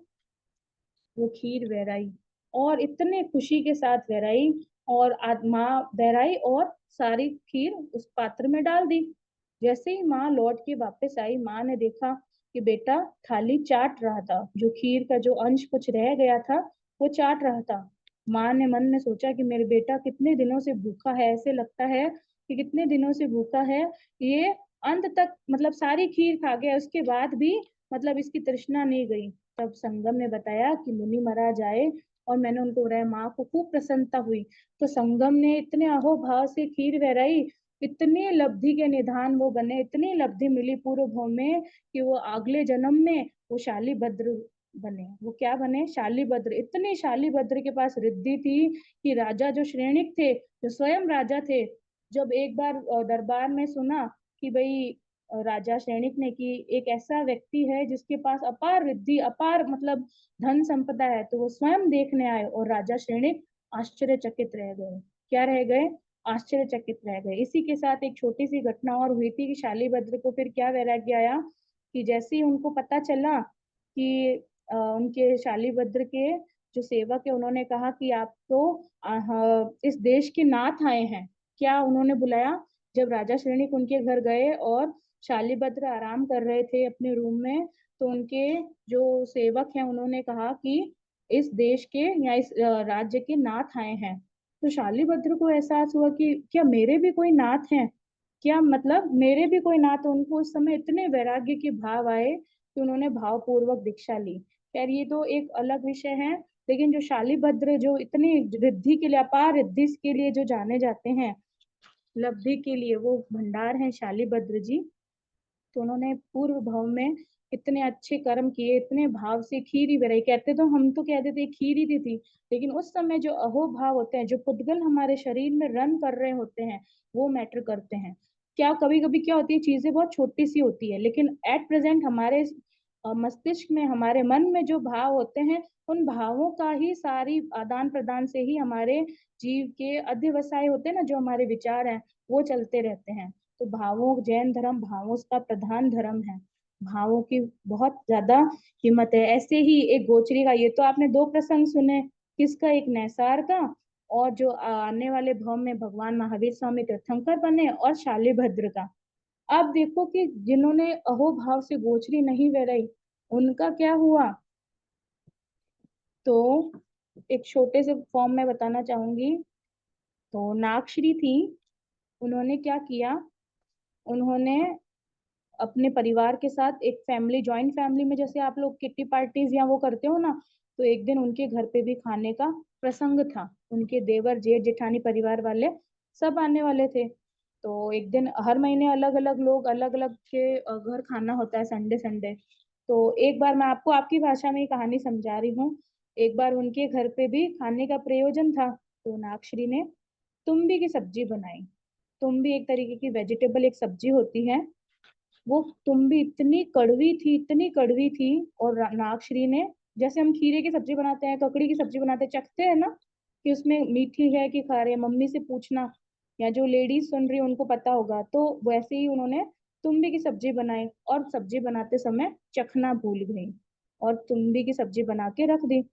वो खीर बहराई, और इतने खुशी के साथ बहराई, और माँ बहराई और सारी खीर उस पात्र में डाल दी। जैसे ही माँ लौट के वापस आई, माँ ने देखा कि बेटा थाली चाट रहा था, जो खीर का जो अंश कुछ रह गया था, वो चाट रहा था। माँ ने मन में सोचा कि मेरे बेटा कितने दिनों से भूखा है, ऐसे लगता है कि कितने दिनों से भूखा है, ये अंत तक, मतलब सारी खीर खा गया, उसके बाद भी मतलब इसकी तृष्णा नहीं गई। तब संगम ने बताया कि मुनि महाराज आए, और मैंने उनको बताया, माँ को खूब प्रसन्नता हुई। तो संगम ने इतने अहोभाव से खीर बहराई, इतनी लब्धि के निधान वो बने, इतनी लब्धि मिली पूर्व भव में, कि वो अगले जन्म में वो शालीभद्र बने। वो क्या बने, शालीभद्र। इतनी शालीभद्र के पास रिद्धि थी कि राजा जो श्रेणिक थे, जो स्वयं राजा थे, जब एक बार दरबार में सुना कि भाई, राजा सैनिक ने, कि एक ऐसा व्यक्ति है जिसके पास अपार रिद्धि, अपार मतलब धन संपदा है, तो वो स्वयं देखने आए, और राजा सैनिक आश्चर्यचकित रह गए। क्या रह गए, आश्चर्यचकित रह गए। इसी के साथ एक छोटी सी घटना और हुई थी कि शालीभद्र को फिर क्या वैराग्य आया, कि जैसे ही उनको पता चला कि उनके शालीभद्र के जो सेवक है, उन्होंने कहा कि आप तो इस देश के नाथ आए हैं। क्या उन्होंने बुलाया, जब राजा श्रेणिक उनके घर गए और शालिभद्र आराम कर रहे थे अपने रूम में, तो उनके जो सेवक हैं उन्होंने कहा कि इस देश के या इस राज्य के नाथ आए हैं। तो शालिभद्र को एहसास हुआ कि क्या मेरे भी कोई नाथ हैं, क्या मतलब मेरे भी कोई नाथ। उनको उस समय इतने वैराग्य के भाव आए कि उन्होंने भावपूर्वक दीक्षा ली। खैर ये तो एक अलग विषय है, लेकिन जो शालिभद्र जो इतनी रिद्धि के लिए, अपार रिद्धि के लिए जो जाने जाते हैं, लब्धि के लिए, वो भंडार हैं शालिभद्र जी। तो उन्होंने पूर्व भाव में इतने अच्छे कर्म किए, इतने भाव से खीरी बेराई कहते, तो हम तो कहते थे खीरी थी, लेकिन उस समय जो अहो भाव होते हैं, जो पुद्गल हमारे शरीर में रन कर रहे होते हैं, वो मैटर करते हैं। क्या कभी कभी क्या होती है, चीजें बहुत छोटी सी होती है, लेकिन एट प्रेजेंट हमारे मस्तिष्क में, हमारे मन में जो भाव होते हैं, उन भावों का ही सारी आदान प्रदान से ही हमारे जीव के अध्यवसाय होते हैं ना, जो हमारे विचार हैं वो चलते रहते हैं। तो भावों, जैन धर्म भावों का प्रधान धर्म है, भावों की बहुत ज्यादा कीमत है। ऐसे ही एक गोचरी का, ये तो आपने दो प्रसंग सुने, किसका, एक नैसार का, और जो आने वाले भाव में भगवान महावीर स्वामी तीर्थंकर बने, और शालिभद्र का। अब देखो कि जिन्होंने अहोभाव से गोचरी नहीं बहराई, उनका क्या हुआ। तो एक छोटे से फॉर्म में बताना चाहूंगी। तो नागश्री थी, उन्होंने क्या किया, उन्होंने अपने परिवार के साथ एक फैमिली, जॉइंट फैमिली में जैसे आप लोग किट्टी पार्टीज या वो करते हो ना, तो एक दिन उनके घर पे भी खाने का प्रसंग था। उनके देवर, जेठ जेठानी, परिवार वाले सब आने वाले थे। तो एक दिन, हर महीने अलग अलग लोग, अलग अलग के घर खाना होता है संडे संडे। तो एक बार, मैं आपको आपकी भाषा में ये कहानी समझा रही हूँ, एक बार उनके घर पे भी खाने का प्रयोजन था। तो नागश्री ने तुम्बी की सब्जी बनाई। तुम्बी एक तरीके की वेजिटेबल एक सब्जी होती है। वो तुम्बी इतनी कड़वी थी, इतनी कड़वी थी, और नागश्री ने, जैसे हम खीरे की सब्जी बनाते हैं, ककड़ी की सब्जी बनाते हैं, चखते हैं ना कि उसमें मीठी है कि खारे है, मम्मी से पूछना, या जो लेडीज सुन रही उनको पता होगा, तो वैसे ही उन्होंने तुम्बी की सब्जी बनाई, और सब्जी बनाते समय चखना भूल गई, और तुम्बी की सब्जी बना के रख दी।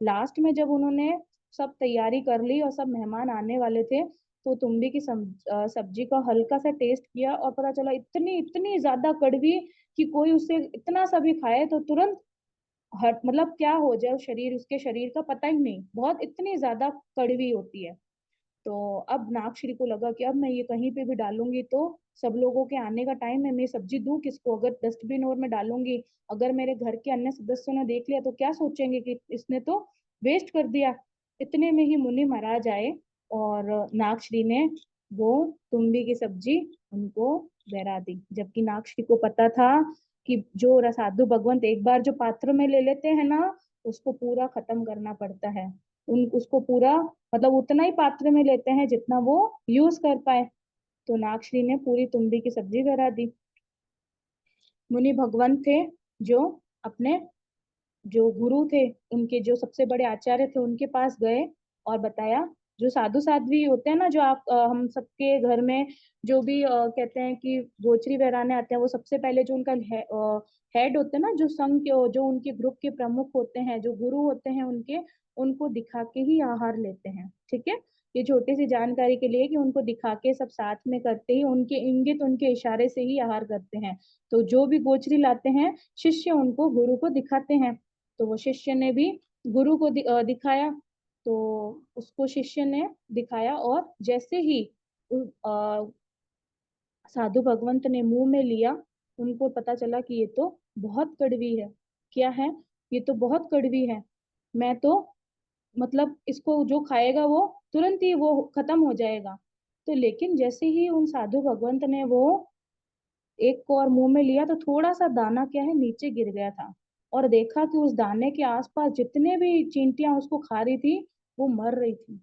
लास्ट में जब उन्होंने सब तैयारी कर ली और सब मेहमान आने वाले थे, तो तुम्बी की सब्जी का हल्का सा टेस्ट किया, और पता चला इतनी इतनी ज्यादा कड़वी कि कोई उसे इतना सा भी खाए तो तुरंत हट, मतलब क्या हो जाए शरीर, उसके शरीर का पता ही नहीं, बहुत इतनी ज्यादा कड़वी होती है। तो अब नागश्री को लगा कि अब मैं ये कहीं पे भी डालूंगी तो सब लोगों के आने का टाइम है, मैं सब्जी दूं किसको, अगर डस्टबिन और में डालूंगी, अगर मेरे घर के अन्य सदस्यों ने देख लिया तो क्या सोचेंगे कि इसने तो वेस्ट कर दिया। इतने में ही मुनि महाराज आए, और नागश्री ने वो तुम्बी की सब्जी उनको बहरा दी, जबकि नागश्री को पता था कि जो साधु भगवंत एक बार जो पात्र में ले लेते हैं ना, उसको पूरा खत्म करना पड़ता है। उन उसको पूरा, मतलब उतना ही पात्र में लेते हैं जितना वो यूज कर पाए। तो नागश्री ने पूरी तुम्बी की सब्जी बना दी। मुनि भगवंत थे, जो अपने जो गुरु थे, उनके जो सबसे बड़े आचार्य थे, उनके पास गए और बताया। जो साधु साध्वी होते हैं ना, जो आप हम सबके घर में जो भी कहते हैं कि गोचरी बहराने आते हैं, वो सबसे पहले जो उनका हेड होते हैं ना, जो संघ के, जो उनके ग्रुप के प्रमुख होते हैं, जो गुरु होते हैं उनके, उनको दिखा के ही आहार लेते हैं। ठीक है, ये छोटी सी जानकारी के लिए कि उनको दिखा के सब साथ में करते ही, उनके इंगित, उनके इशारे से ही आहार करते हैं। तो जो भी गोचरी लाते हैं, शिष्य उनको गुरु को दिखाते हैं। तो वो शिष्य ने भी गुरु को दिखाया। तो उसको शिष्य ने दिखाया, और जैसे ही साधु भगवंत ने मुंह में लिया, उनको पता चला कि ये तो बहुत कड़वी है। क्या है, ये तो बहुत कड़वी है, मैं तो, मतलब इसको जो खाएगा वो तुरंत ही वो खत्म हो जाएगा। तो लेकिन जैसे ही उन साधु भगवंत ने वो एक को और मुंह में लिया, तो थोड़ा सा दाना क्या है नीचे गिर गया था, और देखा कि उस दाने के आसपास जितने भी चींटियां उसको खा रही थी, वो मर रही थी।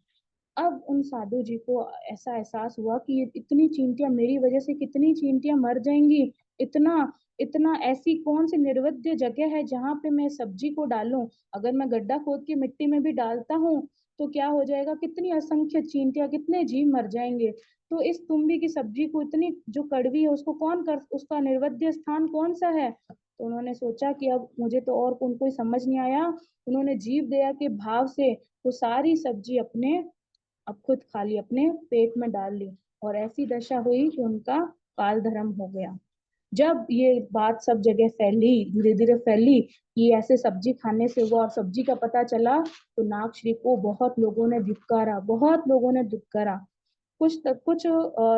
अब उन साधु जी को ऐसा एहसास हुआ कि ये इतनी चींटियां, मेरी वजह से कितनी चींटियां मर जाएंगी, इतना इतना, ऐसी कौन सी निर्वध्य जगह है जहां पे मैं सब्जी को डालूं, अगर मैं गड्ढा खोद के मिट्टी में भी डालता हूँ तो क्या हो जाएगा, कितनी असंख्य चींटियां, कितने जीव मर जाएंगे। तो इस तुम्बी की सब्जी को, इतनी जो कड़वी है, उसको कौन कर, उसका निर्वध्य स्थान कौन सा है। तो उन्होंने सोचा कि अब मुझे तो और कोई समझ नहीं आया। उन्होंने जीव दया के भाव से वो सारी सब्जी अपने, अब खुद खा ली, अपने पेट में डाल ली। और ऐसी दशा हुई कि उनका काल धर्म हो गया। जब ये बात सब जगह फैली, धीरे धीरे फैली कि ऐसे सब्जी खाने से हुआ और सब्जी का पता चला, तो नागश्री को बहुत लोगों ने धिक्कारा, बहुत लोगों ने धिक्कारा। कुछ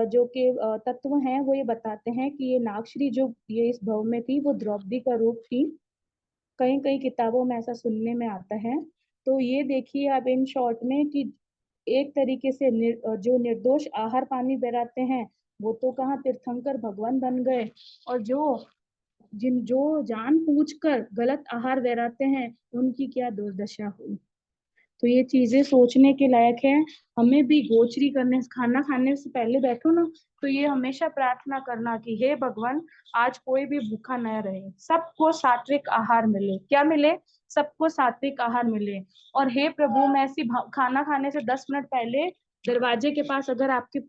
जो के तत्व हैं वो ये बताते हैं कि ये नागश्री जो ये इस भव में थी वो द्रौपदी का रूप थी। कई कई किताबों में ऐसा सुनने में आता है। तो ये देखिए आप इन शॉर्ट में कि एक तरीके से जो निर्दोष आहार पानी कराते हैं वो तो कहाँ तीर्थंकर भगवान बन गए, और जो जान पूछकर गलत आहार कराते हैं उनकी क्या दुर्दशा हुई। तो ये चीजें सोचने के लायक है। हमें भी गोचरी करने, खाना खाने से पहले बैठो ना, तो ये हमेशा प्रार्थना करना कि हे भगवान, आज कोई भी भूखा न रहे, सबको सात्विक आहार मिले। क्या मिले? सबको सात्विक आहार मिले। और हे प्रभु, मैं ऐसी खाना खाने से 10 मिनट पहले दरवाजे के पास अगर आपके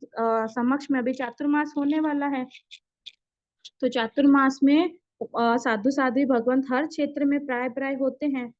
समक्ष में अभी चातुर्मास होने वाला है, तो चातुर्मास में साधु साध्वी भगवंत हर क्षेत्र में प्राय प्राय होते हैं।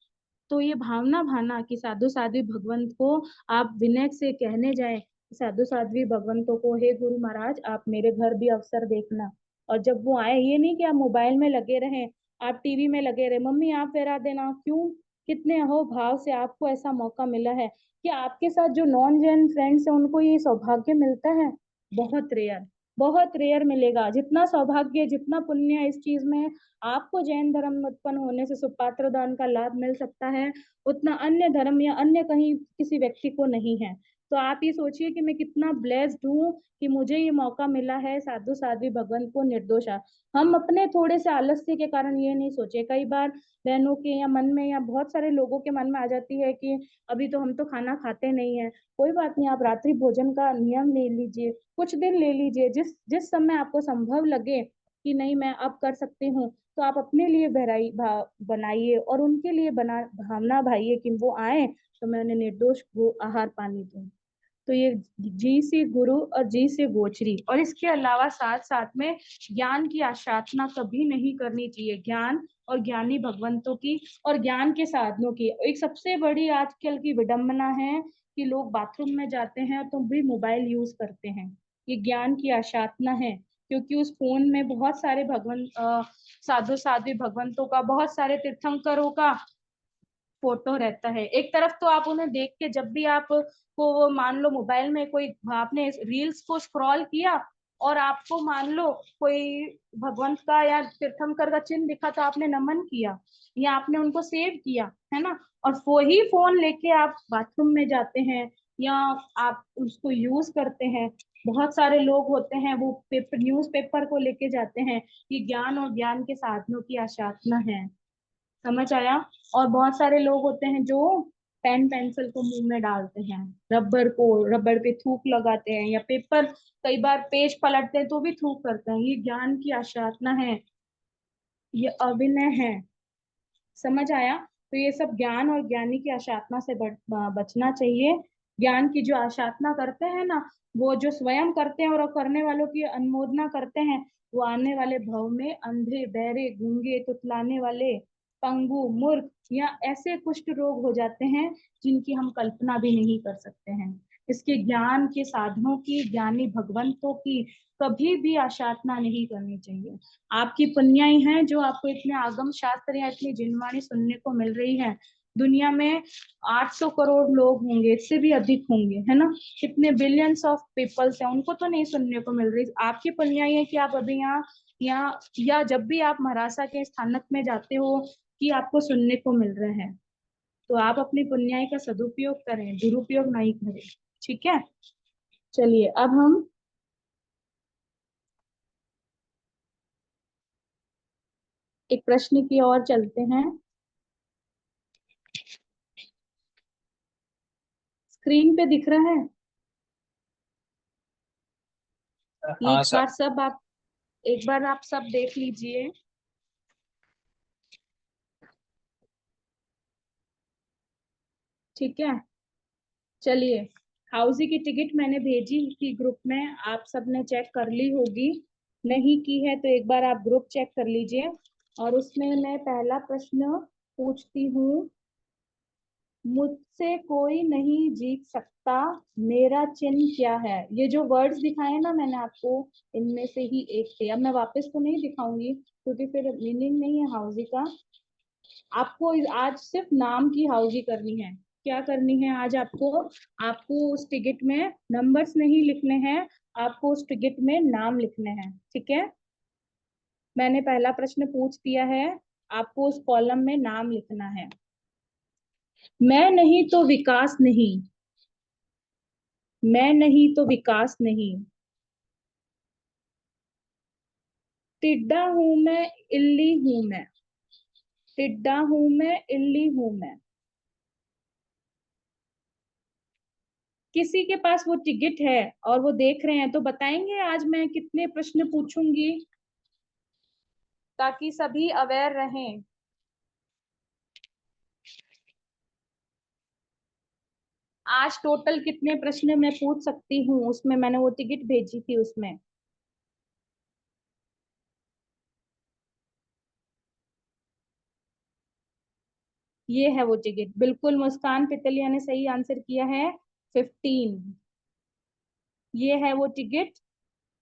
तो ये भावना भाना कि साधु साध्वी भगवंत को आप विनय से कहने जाए, साधु साध्वी भगवंतों को, हे गुरु महाराज आप मेरे घर भी अवसर देखना। और जब वो आए, ये नहीं कि आप मोबाइल में लगे रहें, आप टीवी में लगे रहे, मम्मी आप फेरा देना, क्यों? कितने अहो भाव से आपको ऐसा मौका मिला है कि आपके साथ जो नॉन जैन फ्रेंड्स है उनको ये सौभाग्य मिलता है। बहुत रेयर, बहुत रेयर मिलेगा। जितना सौभाग्य, जितना पुण्य इस चीज में आपको जैन धर्म में उत्पन्न होने से सुपात्र दान का लाभ मिल सकता है, उतना अन्य धर्म या अन्य कहीं किसी व्यक्ति को नहीं है। तो आप ये सोचिए कि मैं कितना ब्लेस्ड हूँ कि मुझे ये मौका मिला है साधु साध्वी भगवंत को निर्दोष। हम अपने थोड़े से आलस्य के कारण ये नहीं सोचे। कई बार बहनों के या मन में या बहुत सारे लोगों के मन में आ जाती है कि अभी तो हम तो खाना खाते नहीं है। कोई बात नहीं, आप रात्रि भोजन का नियम ले लीजिए, कुछ दिन ले लीजिए, जिस जिस समय आपको संभव लगे कि नहीं मैं अब कर सकती हूँ, तो आप अपने लिए बनाइए और उनके लिए भावना भाइये कि वो आए तो मैं उन्हें निर्दोष आहार पानी दूं। तो ये जी से गुरु और जी से गोचरी, और इसके अलावा साथ साथ में ज्ञान की आशाधना कभी नहीं करनी चाहिए। ज्ञान और ज्ञानी भगवंतों की और ज्ञान के साधनों की एक सबसे बड़ी आजकल की विडंबना है कि लोग बाथरूम में जाते हैं तो भी मोबाइल यूज करते हैं। ये ज्ञान की आशाधना है, क्योंकि उस फोन में बहुत सारे साधु साध्वी भगवंतों का, बहुत सारे तीर्थंकरों का फोटो रहता है। एक तरफ तो आप उन्हें देख के, जब भी आप को मान लो मोबाइल में कोई आपने रील्स को स्क्रॉल किया और आपको मान लो कोई भगवंत का या तीर्थंकर का चिन्ह दिखा, तो आपने नमन किया या आपने उनको सेव किया, है ना। और वो ही फोन लेके आप बाथरूम में जाते हैं या आप उसको यूज करते हैं। बहुत सारे लोग होते हैं वो न्यूज पेपर को लेके जाते हैं। ये ज्ञान और ज्ञान के साधनों की आशाधना है। समझ आया? और बहुत सारे लोग होते हैं जो पेन पेंसिल को मुंह में डालते हैं, रबर पे थूक लगाते हैं, या पेपर कई बार पेज पलटते हैं तो भी थूक करते हैं। ये ज्ञान की आशाधना है, ये अविनय है। समझ आया? तो ये सब ज्ञान और ज्ञानी की आशाधना से बचना चाहिए। ज्ञान की जो आशाधना करते हैं ना, वो जो स्वयं करते हैं और करने वालों की अनुमोदना करते हैं, वो आने वाले भव में अंधे बहरे गूंगे तुतलाने वाले पंगु मूर्ख या ऐसे कुष्ठ रोग हो जाते हैं जिनकी हम कल्पना भी नहीं कर सकते हैं। इसके ज्ञान के साधनों की, ज्ञानी भगवंतों की कभी भी आशाधना नहीं करनी चाहिए। आपकी पुण्याई हैं जो आपको इतने आगम शास्त्र या इतनी जिनवाणी सुनने को मिल रही है। दुनिया में 800 करोड़ लोग होंगे, इससे भी अधिक होंगे, है ना। कितने बिलियंस ऑफ पीपल्स हैं, उनको तो नहीं सुनने को मिल रही। आपकी पुण्याई है कि आप अभी यहाँ या जब भी आप महाराजा के स्थानक में जाते हो कि आपको सुनने को मिल रहा है। तो आप अपनी पुण्याई का सदुपयोग करें, दुरुपयोग नहीं करें। ठीक है, चलिए अब हम एक प्रश्न की ओर चलते हैं। स्क्रीन पे दिख रहा है? ये हाँ सर। एक बार आप सब देख लीजिए। ठीक है, चलिए। हाउसी की टिकट मैंने भेजी थी ग्रुप में, आप सबने चेक कर ली होगी। नहीं की है तो एक बार आप ग्रुप चेक कर लीजिए। और उसमें मैं पहला प्रश्न पूछती हूँ मुझसे कोई नहीं जीत सकता, मेरा चिन्ह क्या है। ये जो वर्ड्स दिखाए ना मैंने आपको, इनमें से ही एक थे। अब मैं वापस तो नहीं दिखाऊंगी क्योंकि फिर मीनिंग नहीं है हाउजी का। आपको आज सिर्फ नाम की हाउजी करनी है। क्या करनी है आज आपको? आपको उस टिकट में नंबर्स नहीं लिखने हैं, आपको उस टिकट में नाम लिखने हैं, ठीक है। मैंने पहला प्रश्न पूछ दिया है, आपको उस कॉलम में नाम लिखना है। मैं नहीं तो विकास नहीं, मैं नहीं तो विकास नहीं, टिड्डा हूं मैं, इल्ली हूं मैं, टिड्डा हूं मैं, इल्ली हूं मैं। किसी के पास वो टिकट है और वो देख रहे हैं तो बताएंगे आज मैं कितने प्रश्न पूछूंगी, ताकि सभी अवेयर रहें। आज टोटल कितने प्रश्न मैं पूछ सकती हूँ, उसमें मैंने वो टिकट भेजी थी उसमें। ये है वो टिकट। बिल्कुल मुस्कान पितलिया ने सही आंसर किया है, 15। ये है वो टिकट।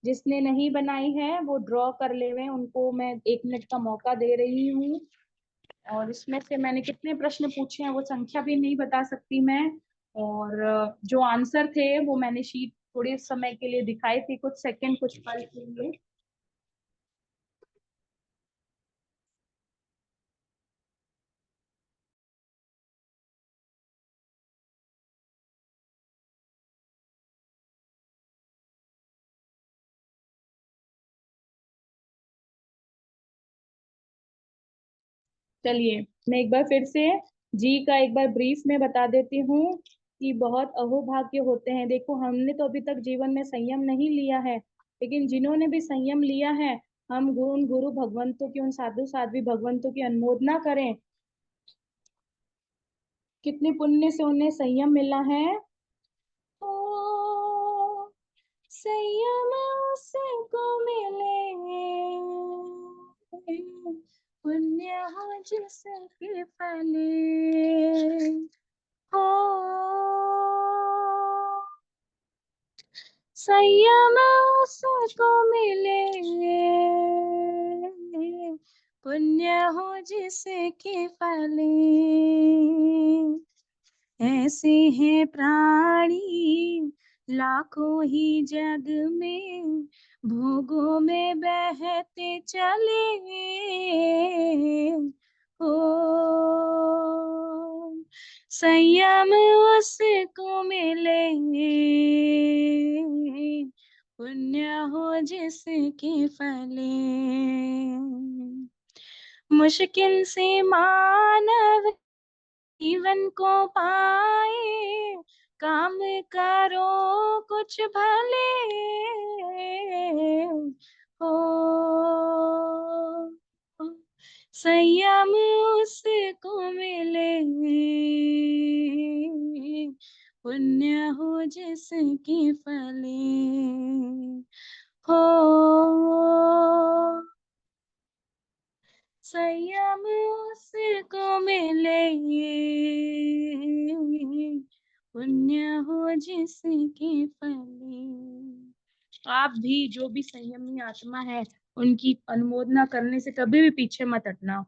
जिसने नहीं बनाई है वो ड्रॉ कर ले हुए, उनको मैं 1 मिनट का मौका दे रही हूँ। और इसमें से मैंने कितने प्रश्न पूछे हैं वो संख्या भी नहीं बता सकती मैं। और जो आंसर थे वो मैंने शीट थोड़े समय के लिए दिखाई थी, कुछ सेकंड कुछ पल के लिए। चलिए मैं एक बार फिर से जी का एक बार ब्रीफ में बता देती हूँ कि बहुत अहोभाग्य होते हैं। देखो हमने तो अभी तक जीवन में संयम नहीं लिया है, लेकिन जिन्होंने भी संयम लिया है, हम उन गुरु भगवंतों की, उन साधु साध्वी भगवंतों की अनुमोदना करें। कितने पुण्य से उन्हें संयम मिला है। ओ संयम उसको मिले, पुण्य हो जिसके फले। हो संयम उसको मिले, पुण्य हो जिसके फले। ऐसे हैं प्राणी लाखों ही जग में, भोगों में बहते चले। हो संयम उसको मिले, पुण्य हो जिसके फले। मुश्किल से मानव जीवन को पाए, काम करो कुछ भले। हो संयम उसको मिले, पुण्य हो जिसके फले। हो संयम उसको मिले, पुण्य हो जिसके फले। आप भी जो भी संयमी आत्मा है उनकी अनुमोदना करने से कभी भी पीछे मत हटना।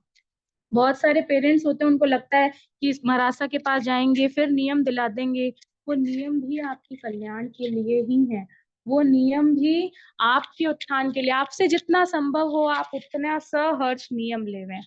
बहुत सारे पेरेंट्स होते हैं, उनको लगता है कि इस मरासा के पास जाएंगे फिर नियम दिला देंगे। वो नियम भी आपके कल्याण के लिए ही है। वो नियम भी आपके उत्थान के लिए, आपसे जितना संभव हो आप उतना सहर्ष नियम लेवें।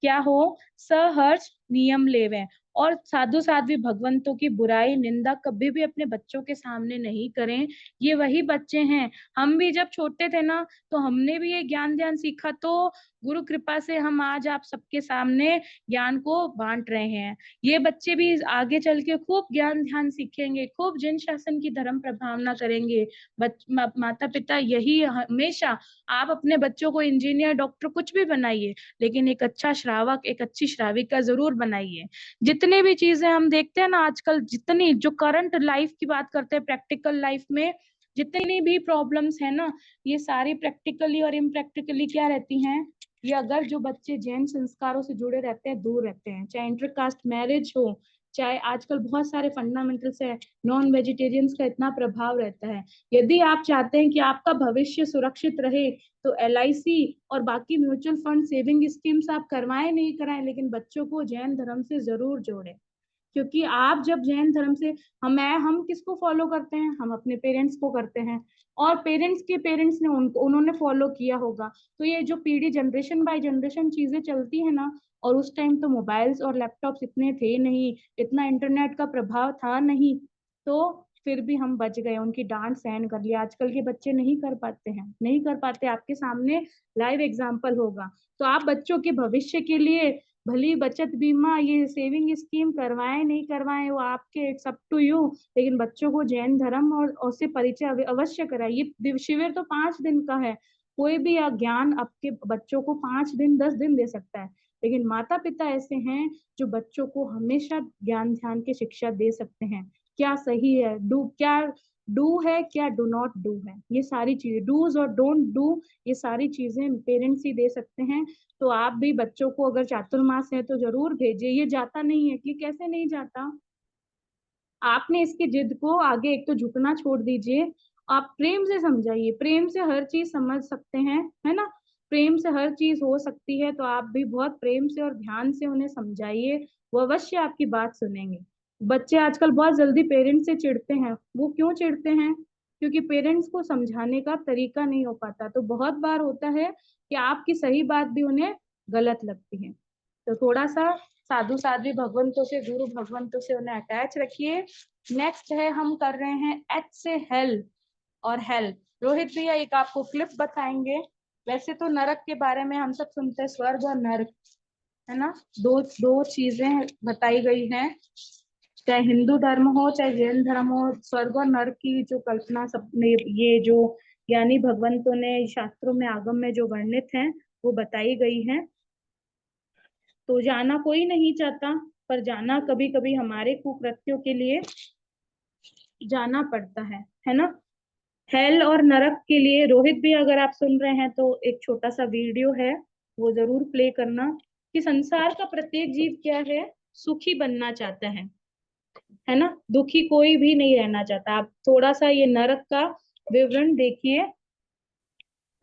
क्या हो? सहर्ष नियम लेवें। और साधु साध्वी भगवंतों की बुराई निंदा कभी भी अपने बच्चों के सामने नहीं करें। ये वही बच्चे हैं, हम भी जब छोटे थे ना तो हमने भी ये ज्ञान ध्यान सीखा, तो गुरु कृपा से हम आज आप सबके सामने ज्ञान को बांट रहे हैं। ये बच्चे भी आगे चल के खूब ज्ञान ध्यान सीखेंगे, खूब जिन शासन की धर्म प्रभावना करेंगे। माता पिता यही हमेशा, आप अपने बच्चों को इंजीनियर डॉक्टर कुछ भी बनाइए, लेकिन एक अच्छा श्रावक एक अच्छी श्राविका जरूर बनाइए। जितनी भी चीजें हम देखते हैं ना आजकल, जितनी जो करंट लाइफ की बात करते हैं, प्रैक्टिकल लाइफ में जितनी भी प्रॉब्लम्स है ना, ये सारी प्रैक्टिकली और इम्प्रैक्टिकली क्या रहती हैं। ये अगर जो बच्चे जैन संस्कारों से जुड़े रहते हैं, दूर रहते हैं, चाहे इंटरकास्ट मैरिज हो, चाहे आजकल बहुत सारे फंडामेंटल्स है, नॉन वेजिटेरियंस का इतना प्रभाव रहता है। यदि आप चाहते हैं कि आपका भविष्य सुरक्षित रहे तो LIC और बाकी म्यूचुअल फंड सेविंग स्कीम्स आप करवाएं नहीं कराएं, लेकिन बच्चों को जैन धर्म से जरूर जोड़ें। क्योंकि आप जब जैन धर्म से, हम किसको फॉलो करते हैं? हम अपने पेरेंट्स को करते हैं, और पेरेंट्स के पेरेंट्स ने उन्होंने फॉलो किया होगा। तो ये जो पीढ़ी जनरेशन बाय जनरेशन चीजें चलती है ना, और उस टाइम तो मोबाइल्स और लैपटॉप्स इतने थे नहीं, इतना इंटरनेट का प्रभाव था नहीं, तो फिर भी हम बच गए, उनकी डांट सहन कर लिया। आजकल के बच्चे नहीं कर पाते हैं, नहीं कर पाते। आपके सामने लाइव एग्जाम्पल होगा। तो आप बच्चों के भविष्य के लिए भली बचत बीमा, ये सेविंग स्कीम करवाएं नहीं करवाएं, वो आपके, इट्स अप टू यू। लेकिन बच्चों को जैन धर्म और उससे परिचय अवश्य कराइए। ये शिविर तो 5 दिन का है, कोई भी ज्ञान आपके बच्चों को 5 दिन 10 दिन दे सकता है, लेकिन माता पिता ऐसे हैं जो बच्चों को हमेशा ज्ञान ध्यान की शिक्षा दे सकते हैं। क्या सही है, क्या डू है, क्या डू नॉट डू है, ये सारी चीजें, डूज और डोंट डू, ये सारी चीजें पेरेंट्स ही दे सकते हैं। तो आप भी बच्चों को अगर चातुर्मास है तो जरूर भेजिए। ये जाता नहीं है, कि कैसे नहीं जाता? आपने इसकी जिद को आगे, एक तो झुकना छोड़ दीजिए, आप प्रेम से समझाइए। प्रेम से हर चीज समझ सकते हैं, है ना? प्रेम से हर चीज हो सकती है। तो आप भी बहुत प्रेम से और ध्यान से उन्हें समझाइए, वो अवश्य आपकी बात सुनेंगे। बच्चे आजकल बहुत जल्दी पेरेंट्स से चिढ़ते हैं। वो क्यों चिढ़ते हैं? क्योंकि पेरेंट्स को समझाने का तरीका नहीं हो पाता। तो बहुत बार होता है कि आपकी सही बात भी उन्हें गलत लगती है। तो थोड़ा सा साधु साध्वी भगवंतों से, गुरु भगवंतों से उन्हें अटैच रखिए। नेक्स्ट है, हम कर रहे हैं H से हेल्प और हेल्प। रोहित भैया एक आपको क्लिप बताएंगे। वैसे तो नरक के बारे में हम सब सुनते हैं, स्वर्ग और नरक, है ना? दो चीजें बताई गई हैं, चाहे हिंदू धर्म हो चाहे जैन धर्म हो। स्वर्ग और नरक की जो कल्पना सबने, ये जो ज्ञानी भगवंतों ने शास्त्रों में, आगम में जो वर्णित हैं, वो बताई गई हैं। तो जाना कोई नहीं चाहता, पर जाना कभी कभी हमारे कुकृत्यों के लिए जाना पड़ता है ना? हेल और नरक के लिए रोहित भी, अगर आप सुन रहे हैं तो एक छोटा सा वीडियो है, वो जरूर प्ले करना। कि संसार का प्रत्येक जीव क्या है? सुखी बनना चाहता है ना? दुखी कोई भी नहीं रहना चाहता। आप थोड़ा सा ये नरक का विवरण देखिए,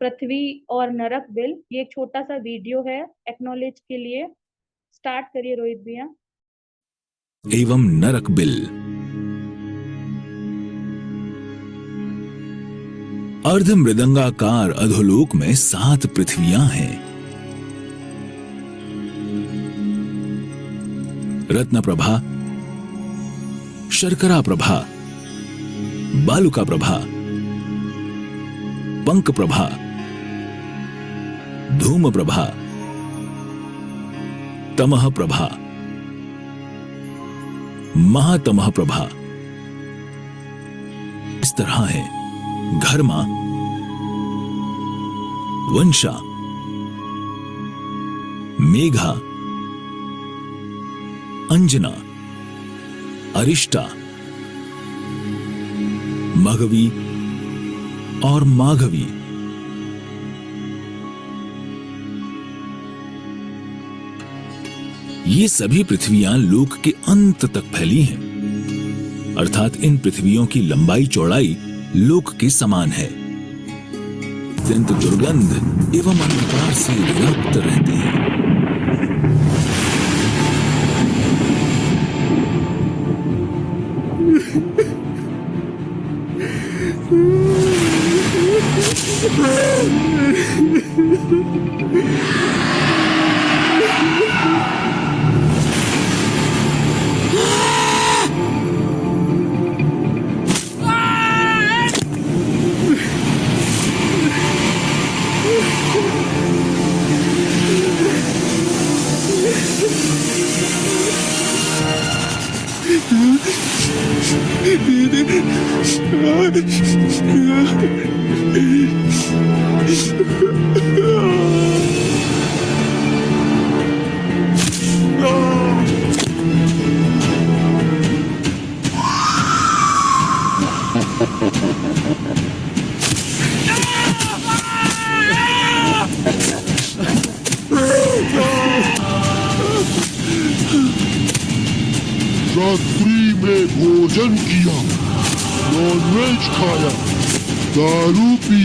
पृथ्वी और नरक बिल, ये एक छोटा सा वीडियो है एक्नॉलेज के लिए। स्टार्ट करिए रोहित भैया। एवं नरक बिल। अर्ध मृदंगाकार अधोलोक में 7 पृथ्वियां हैं। रत्न प्रभा, शर्करा प्रभा, बालुका प्रभा, पंक प्रभा, धूम प्रभा, तमह प्रभा, महातमह प्रभा। इस तरह है घर्मा, वंशा, मेघा, अंजना, अरिष्टा, मघवी और माघवी। ये सभी पृथ्वियां लोक के अंत तक फैली हैं, अर्थात इन पृथ्वियों की लंबाई चौड़ाई लोक के समान है। अत्यंत दुर्गंध एवं अंधकार से व्याप्त रहते हैं। में भोजन किया, नॉनवेज खाया, दारू पी,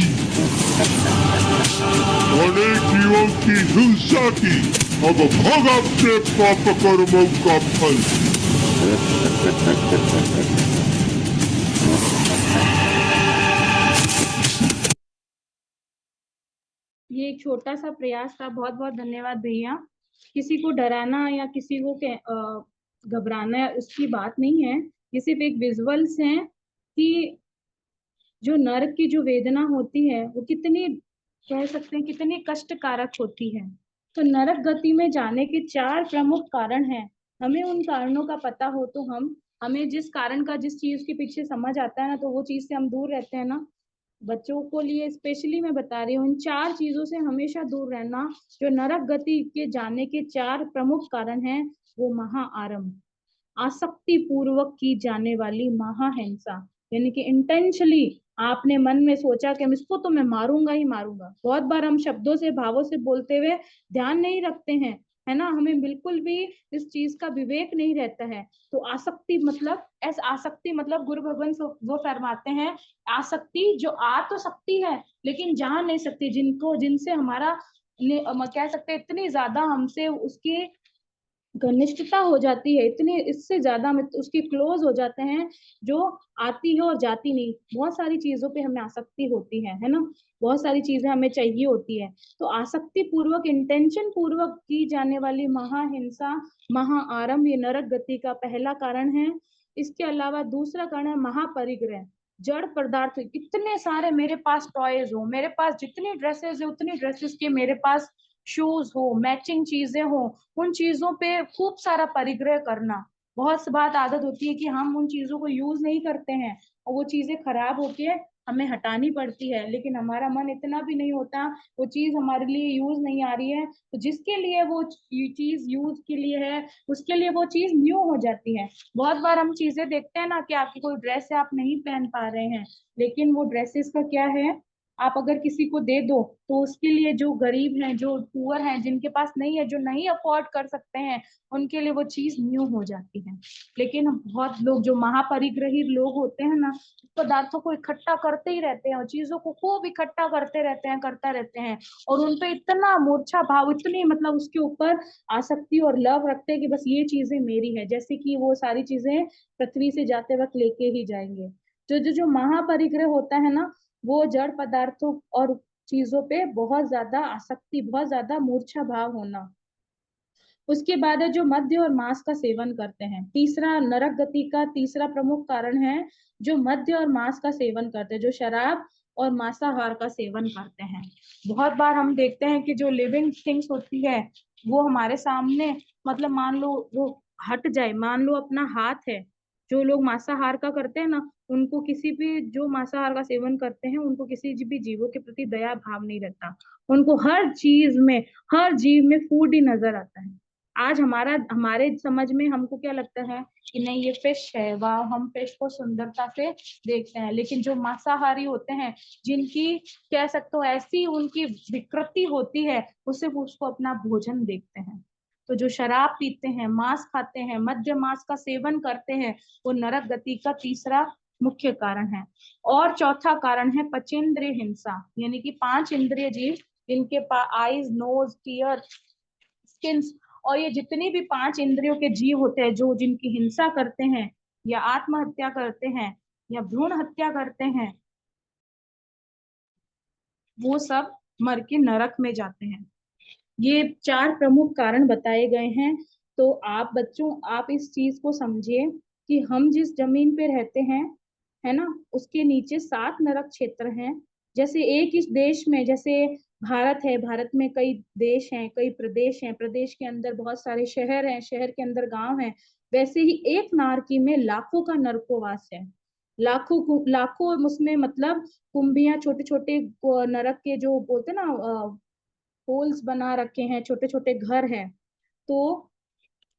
अनेक जीवों की हिंसा की, अब भोग अपने पाप कर्मों का फल। ये एक छोटा सा प्रयास था। बहुत बहुत धन्यवाद भैया। किसी को डराना या किसी को घबराना उसकी बात नहीं है। ये सिर्फ एक विजुअल्स हैं कि जो नरक की जो वेदना होती है वो कितनी, कह सकते हैं कितनी कष्टकारक होती है। तो नरक गति में जाने के 4 प्रमुख कारण हैं। हमें उन कारणों का पता हो तो हमें जिस कारण का जिस चीज के पीछे समझ आता है ना, तो वो चीज से हम दूर रहते हैं ना। बच्चों को लिए स्पेशली मैं बता रही हूँ, इन 4 चीजों से हमेशा दूर रहना। जो नरक गति के जाने के 4 प्रमुख कारण हैं, वो महाआरंभ, आसक्ति पूर्वक की जाने वाली महाहिंसा, यानी कि इंटेंशनली आपने मन में सोचा कि इसको तो मैं मारूंगा ही मारूंगा। बहुत बार हम शब्दों से भावों से बोलते हुए ध्यान नहीं रखते हैं, है ना, हमें बिल्कुल भी इस चीज का विवेक नहीं रहता है। तो आसक्ति मतलब आसक्ति मतलब गुरु भगवान वो फरमाते हैं, आसक्ति जो आ तो सकती है लेकिन जा नहीं सकती, जिनसे हमारा कह सकते हैं इतनी ज्यादा हमसे उसकी घनिष्ठता हो जाती है, इतनी इससे ज्यादा हम उसकी क्लोज हो जाते हैं, जो आती है और जाती नहीं। बहुत सारी चीजों पे हमें आसक्ति होती है ना, बहुत सारी चीजें हमें चाहिए होती है। तो आसक्ति पूर्वक, इंटेंशन पूर्वक की जाने वाली महाहिंसा, महाआरंभ, ये नरक गति का पहला कारण है। इसके अलावा दूसरा कारण है महापरिग्रह। जड़ पदार्थ, कितने सारे मेरे पास टॉयज हो, मेरे पास जितनी ड्रेसेस है उतनी ड्रेसेस के मेरे पास शूज हो, मैचिंग चीजें हो, उन चीजों पे खूब सारा परिग्रह करना। बहुत सी बात आदत होती है कि हम उन चीजों को यूज नहीं करते हैं और वो चीजें खराब होके हमें हटानी पड़ती है, लेकिन हमारा मन इतना भी नहीं होता, वो चीज हमारे लिए यूज नहीं आ रही है, तो जिसके लिए वो चीज यूज के लिए है उसके लिए वो चीज न्यू हो जाती है। बहुत बार हम चीजें देखते हैं ना कि आपकी कोई ड्रेस है आप नहीं पहन पा रहे हैं, लेकिन वो ड्रेसेस का क्या है, आप अगर किसी को दे दो तो उसके लिए, जो गरीब हैं, जो पुअर हैं, जिनके पास नहीं है, जो नहीं अफोर्ड कर सकते हैं, उनके लिए वो चीज न्यू हो जाती है। लेकिन बहुत लोग जो महापरिग्रही लोग होते हैं ना, पदार्थों को इकट्ठा करते ही रहते हैं और चीजों को खूब इकट्ठा करते रहते हैं, करता रहते हैं, और उनपे इतना मूर्छा भाव, इतनी मतलब उसके ऊपर आसक्ति और लव रखते हैं कि बस ये चीजें मेरी है, जैसे कि वो सारी चीजें पृथ्वी से जाते वक्त लेके ही जाएंगे। जो जो जो महापरिग्रह होता है ना, वो जड़ पदार्थों और चीजों पे बहुत ज्यादा आसक्ति, बहुत ज्यादा मूर्छा भाव होना। उसके बाद है जो मद्य और मांस का सेवन करते हैं। तीसरा नरक गति का तीसरा प्रमुख कारण है जो मद्य और मांस का सेवन करते हैं, जो शराब और मांसाहार का सेवन करते हैं। बहुत बार हम देखते हैं कि जो लिविंग थिंग्स होती है वो हमारे सामने, मतलब मान लो वो हट जाए, मान लो अपना हाथ है, जो लोग मांसाहार का करते हैं ना, उनको किसी भी, जो मांसाहार का सेवन करते हैं उनको किसी भी जीवों के प्रति दया भाव नहीं रहता, उनको हर चीज में, हर जीव में फूड ही नजर आता है। आज हमारे समझ में हमको क्या लगता है कि नहीं ये फिश है, वाह, हम फिश को सुंदरता से देखते हैं, लेकिन जो मांसाहारी होते हैं, जिनकी कह सकते हो ऐसी उनकी विकृति होती है, वो सिर्फ उसको अपना भोजन देखते हैं। तो जो शराब पीते हैं, मांस खाते हैं, मद्य मांस का सेवन करते हैं, वो नरक गति का तीसरा मुख्य कारण है। और चौथा कारण है पचेंद्रिय हिंसा, यानी कि 5 इंद्रिय जीव, जिनके पास आईज, नोज, ईयर, स्किन, और ये जितनी भी 5 इंद्रियों के जीव होते हैं, जो जिनकी हिंसा करते हैं या आत्महत्या करते हैं या भ्रूण हत्या करते हैं, वो सब मर के नरक में जाते हैं। ये 4 प्रमुख कारण बताए गए हैं। तो आप बच्चों, आप इस चीज को समझिए कि हम जिस जमीन पे रहते हैं, है ना, उसके नीचे 7 नरक क्षेत्र हैं। जैसे एक इस देश में, जैसे भारत है, भारत में कई देश हैं, कई प्रदेश हैं, प्रदेश के अंदर बहुत सारे शहर हैं, शहर के अंदर गांव हैं, वैसे ही एक नारकी में लाखों का नरकवास है। लाखों उसमें मतलब कुंभियां, छोटे छोटे नरक के जो बोलते ना, होल्स बना रखे हैं, छोटे छोटे घर हैं। तो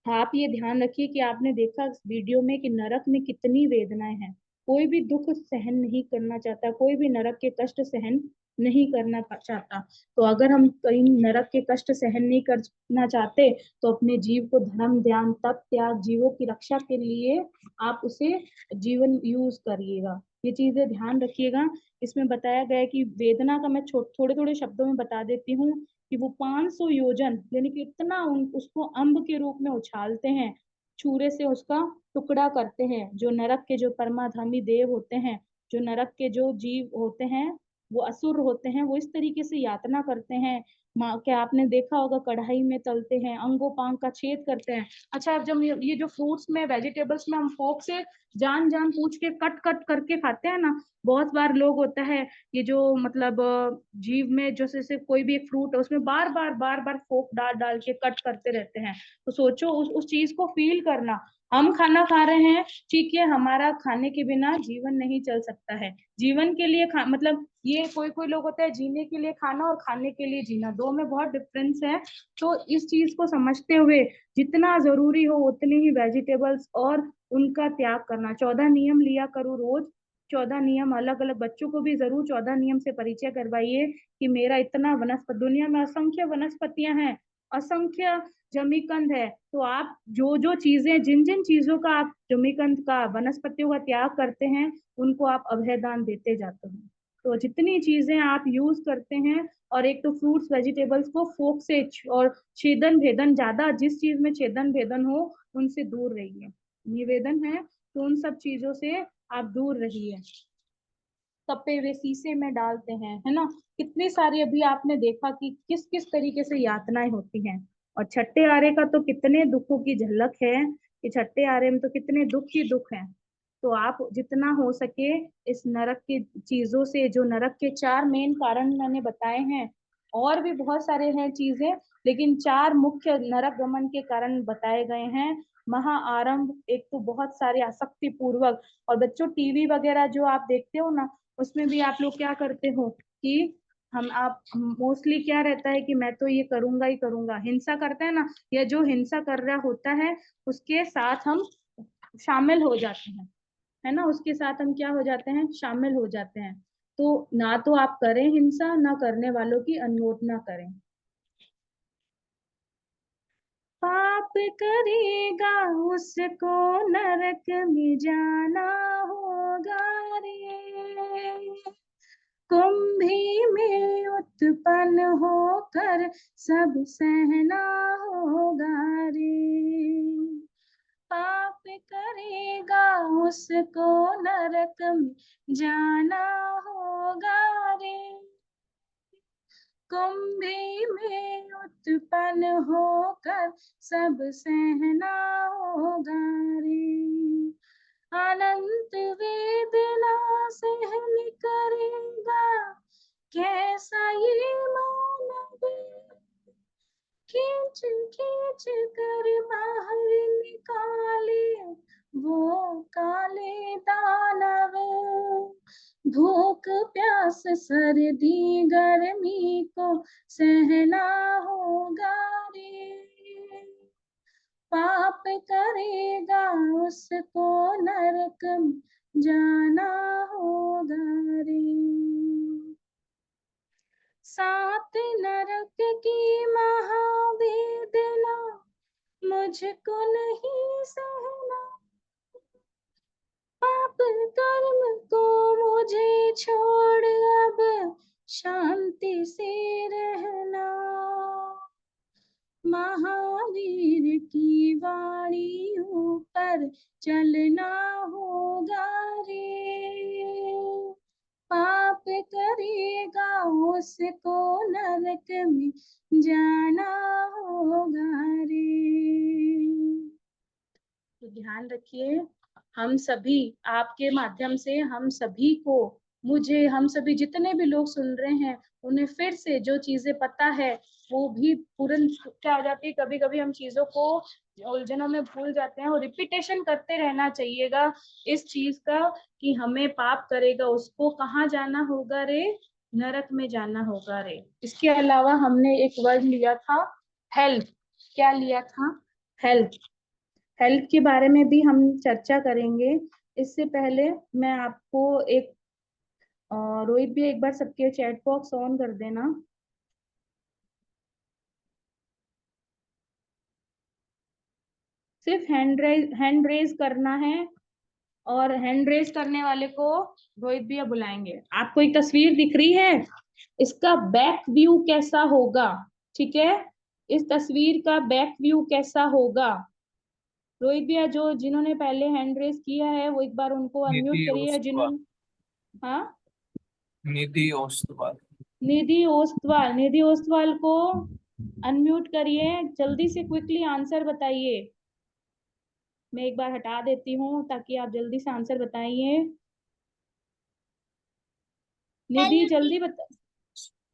आप ये ध्यान रखिए कि आपने देखा इस वीडियो में कि नरक में कितनी वेदनाएं हैं। कोई भी दुख सहन नहीं करना चाहता, कोई भी नरक के कष्ट सहन नहीं करना चाहता। तो अगर हम कहीं नरक के कष्ट सहन नहीं करना चाहते तो अपने जीव को धर्म, ध्यान, तप, त्याग, जीवों की रक्षा के लिए आप उसे जीवन यूज करिएगा। ये चीजें ध्यान रखिएगा। इसमें बताया गया है कि वेदना का मैं थोड़े थोड़े शब्दों में बता देती हूँ कि वो 500 योजन यानी कि इतना उसको अम्ब के रूप में उछालते हैं, छुरे से उसका टुकड़ा करते हैं। जो नरक के जो परमाधामी देव होते हैं, जो नरक के जो जीव होते हैं, वो असुर होते हैं, वो इस तरीके से यातना करते हैं। क्या आपने देखा होगा, कढ़ाई में तलते हैं, अंगों पांग का छेद करते हैं। अच्छा, अब जब ये जो फ्रूट्स में, वेजिटेबल्स में हम फोक से जान जान पूछ के कट कट करके खाते हैं ना, बहुत बार लोग होता है ये जो मतलब जीव में जो जैसे कोई भी एक फ्रूट है उसमें बार बार फोक डाल डाल के कट करते रहते हैं। तो सोचो उस चीज को फील करना। हम खाना खा रहे हैं, ठीक है, हमारा खाने के बिना जीवन नहीं चल सकता है। जीवन के लिए मतलब ये कोई कोई लोग होता है जीने के लिए खाना और खाने के लिए जीना, दो में बहुत डिफरेंस है। तो इस चीज को समझते हुए जितना जरूरी हो उतने ही वेजिटेबल्स और उनका त्याग करना। 14 नियम लिया करो रोज, 14 नियम अलग अलग। बच्चों को भी जरूर 14 नियम से परिचय करवाइए कि मेरा इतना वनस्पति, दुनिया में असंख्य वनस्पतियां हैं, असंख्य जमीकंद है। तो आप जो जो चीजें, जिन जिन चीजों का आप जमीकंद का, वनस्पतियों का त्याग करते हैं, उनको आप अभयदान देते जाते हैं। तो जितनी चीजें आप यूज करते हैं, और एक तो फ्रूट्स वेजिटेबल्स को फोक से और छेदन भेदन, ज्यादा जिस चीज में छेदन भेदन हो उनसे दूर रहिए। निवेदन है तो उन सब चीजों से आप दूर रहिए। तपे हुए शीशे में डालते हैं, है ना। कितनी सारी अभी आपने देखा कि किस किस तरीके से यातनाएं होती हैं। और छठे आरे का तो कितने दुखों की झलक है कि छठे आरे में तो कितने दुख ही दुख हैं। तो आप जितना हो सके इस नरक की चीजों से, जो नरक के 4 मेन कारण मैंने बताए हैं, और भी बहुत सारे हैं चीजें, लेकिन 4 मुख्य नरक गमन के कारण बताए गए हैं। महाआरंभ, एक तो बहुत सारे आसक्ति पूर्वक। और बच्चों टीवी वगैरह जो आप देखते हो ना, उसमें भी आप लोग क्या करते हो कि आप मोस्टली क्या रहता है कि मैं तो ये करूंगा ही करूंगा, हिंसा करते हैं ना, या जो हिंसा कर रहा होता है उसके साथ हम शामिल हो जाते हैं, है ना, उसके साथ हम क्या हो जाते हैं, शामिल हो जाते हैं। तो ना तो आप करें हिंसा, ना करने वालों की अनुमोदना करें। पाप करेगा उसको नरक में जाना होगा रे, कुंभी में उत्पन्न होकर सब सहना होगा रे। पाप करेगा उसको नरक में जाना होगा रे, कुंभी में उत्पन्न होकर सब सहना होगा रे। अनंत वेदना सहन करेगा कैसा ये मानव, खींच खींच कर बाहर निकाले वो काले दानव। भूख प्यास सर्दी गर्मी को सहना होगा रे, पाप करेगा उसको नरक में जाना होगा रे। 7 नरक की महावेदना मुझको नहीं सहना, पाप कर्म को मुझे छोड़ अब शांति से रहना। महावीर की वाणी ऊपर चलना होगा रे, पाप करेगा उसको नरक में जाना होगा रे। तो ध्यान रखिए, हम सभी आपके माध्यम से, हम सभी को, मुझे, हम सभी जितने भी लोग सुन रहे हैं, उन्हें फिर से जो चीजें पता है वो भी तुरंत क्या हो जाती है, कभी कभी हम चीजों को उलझनों में भूल जाते हैं, और रिपीटेशन करते रहना चाहिएगा इस चीज का कि हमें पाप करेगा उसको कहाँ जाना होगा रे, नरक में जाना होगा रे। इसके अलावा हमने एक वर्ड लिया था हेल्थ। क्या लिया था? हेल्थ। हेल्थ के बारे में भी हम चर्चा करेंगे। इससे पहले मैं आपको एक और रोहित भी एक बार सबके चैट बॉक्स ऑन कर देना। सिर्फ हैंड रेज करना है, और हैंड रेज करने वाले को रोहित भैया बुलाएंगे। आपको एक तस्वीर दिख रही है, इसका बैक व्यू कैसा होगा? ठीक है, इस तस्वीर का बैक व्यू कैसा होगा? रोहित भैया जो जिन्होंने पहले हैंड रेज किया है वो एक बार उनको अनम्यूट निधि करिए, ओस्तवाल। जिन्होंने। हाँ, निधि ओस्तवाल। निधि ओस्तवाल को अनम्यूट करिए, जल्दी से क्विकली आंसर बताइए। मैं एक बार हटा देती हूँ ताकि आप जल्दी से आंसर बताइए। निधि जल्दी बता।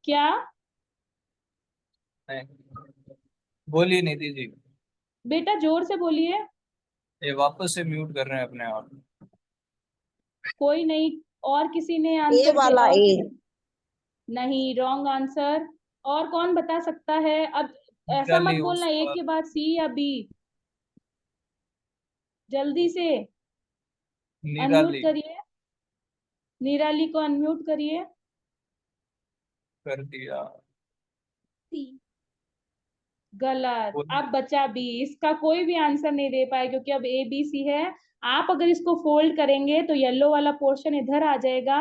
क्या? नहीं। बोलिए निधि जी। बेटा जोर से बोलिए। ये वापस से म्यूट कर रहे हैं अपने आप। कोई नहीं। और किसी ने ए आंसर के वाला और ए। नहीं, रॉन्ग आंसर। और कौन बता सकता है? अब ऐसा मत निराली बोलना एक ओस्तवाल। के बाद सी या बी। जल्दी से अनम्यूट निराली। करिए, निराली को अनम्यूट करिए। कर दिया। गलत। बोलिए। अब बचा बी, इसका कोई भी आंसर नहीं दे पाए क्योंकि अब ए बी सी है। आप अगर इसको फोल्ड करेंगे तो येलो वाला पोर्शन इधर आ जाएगा,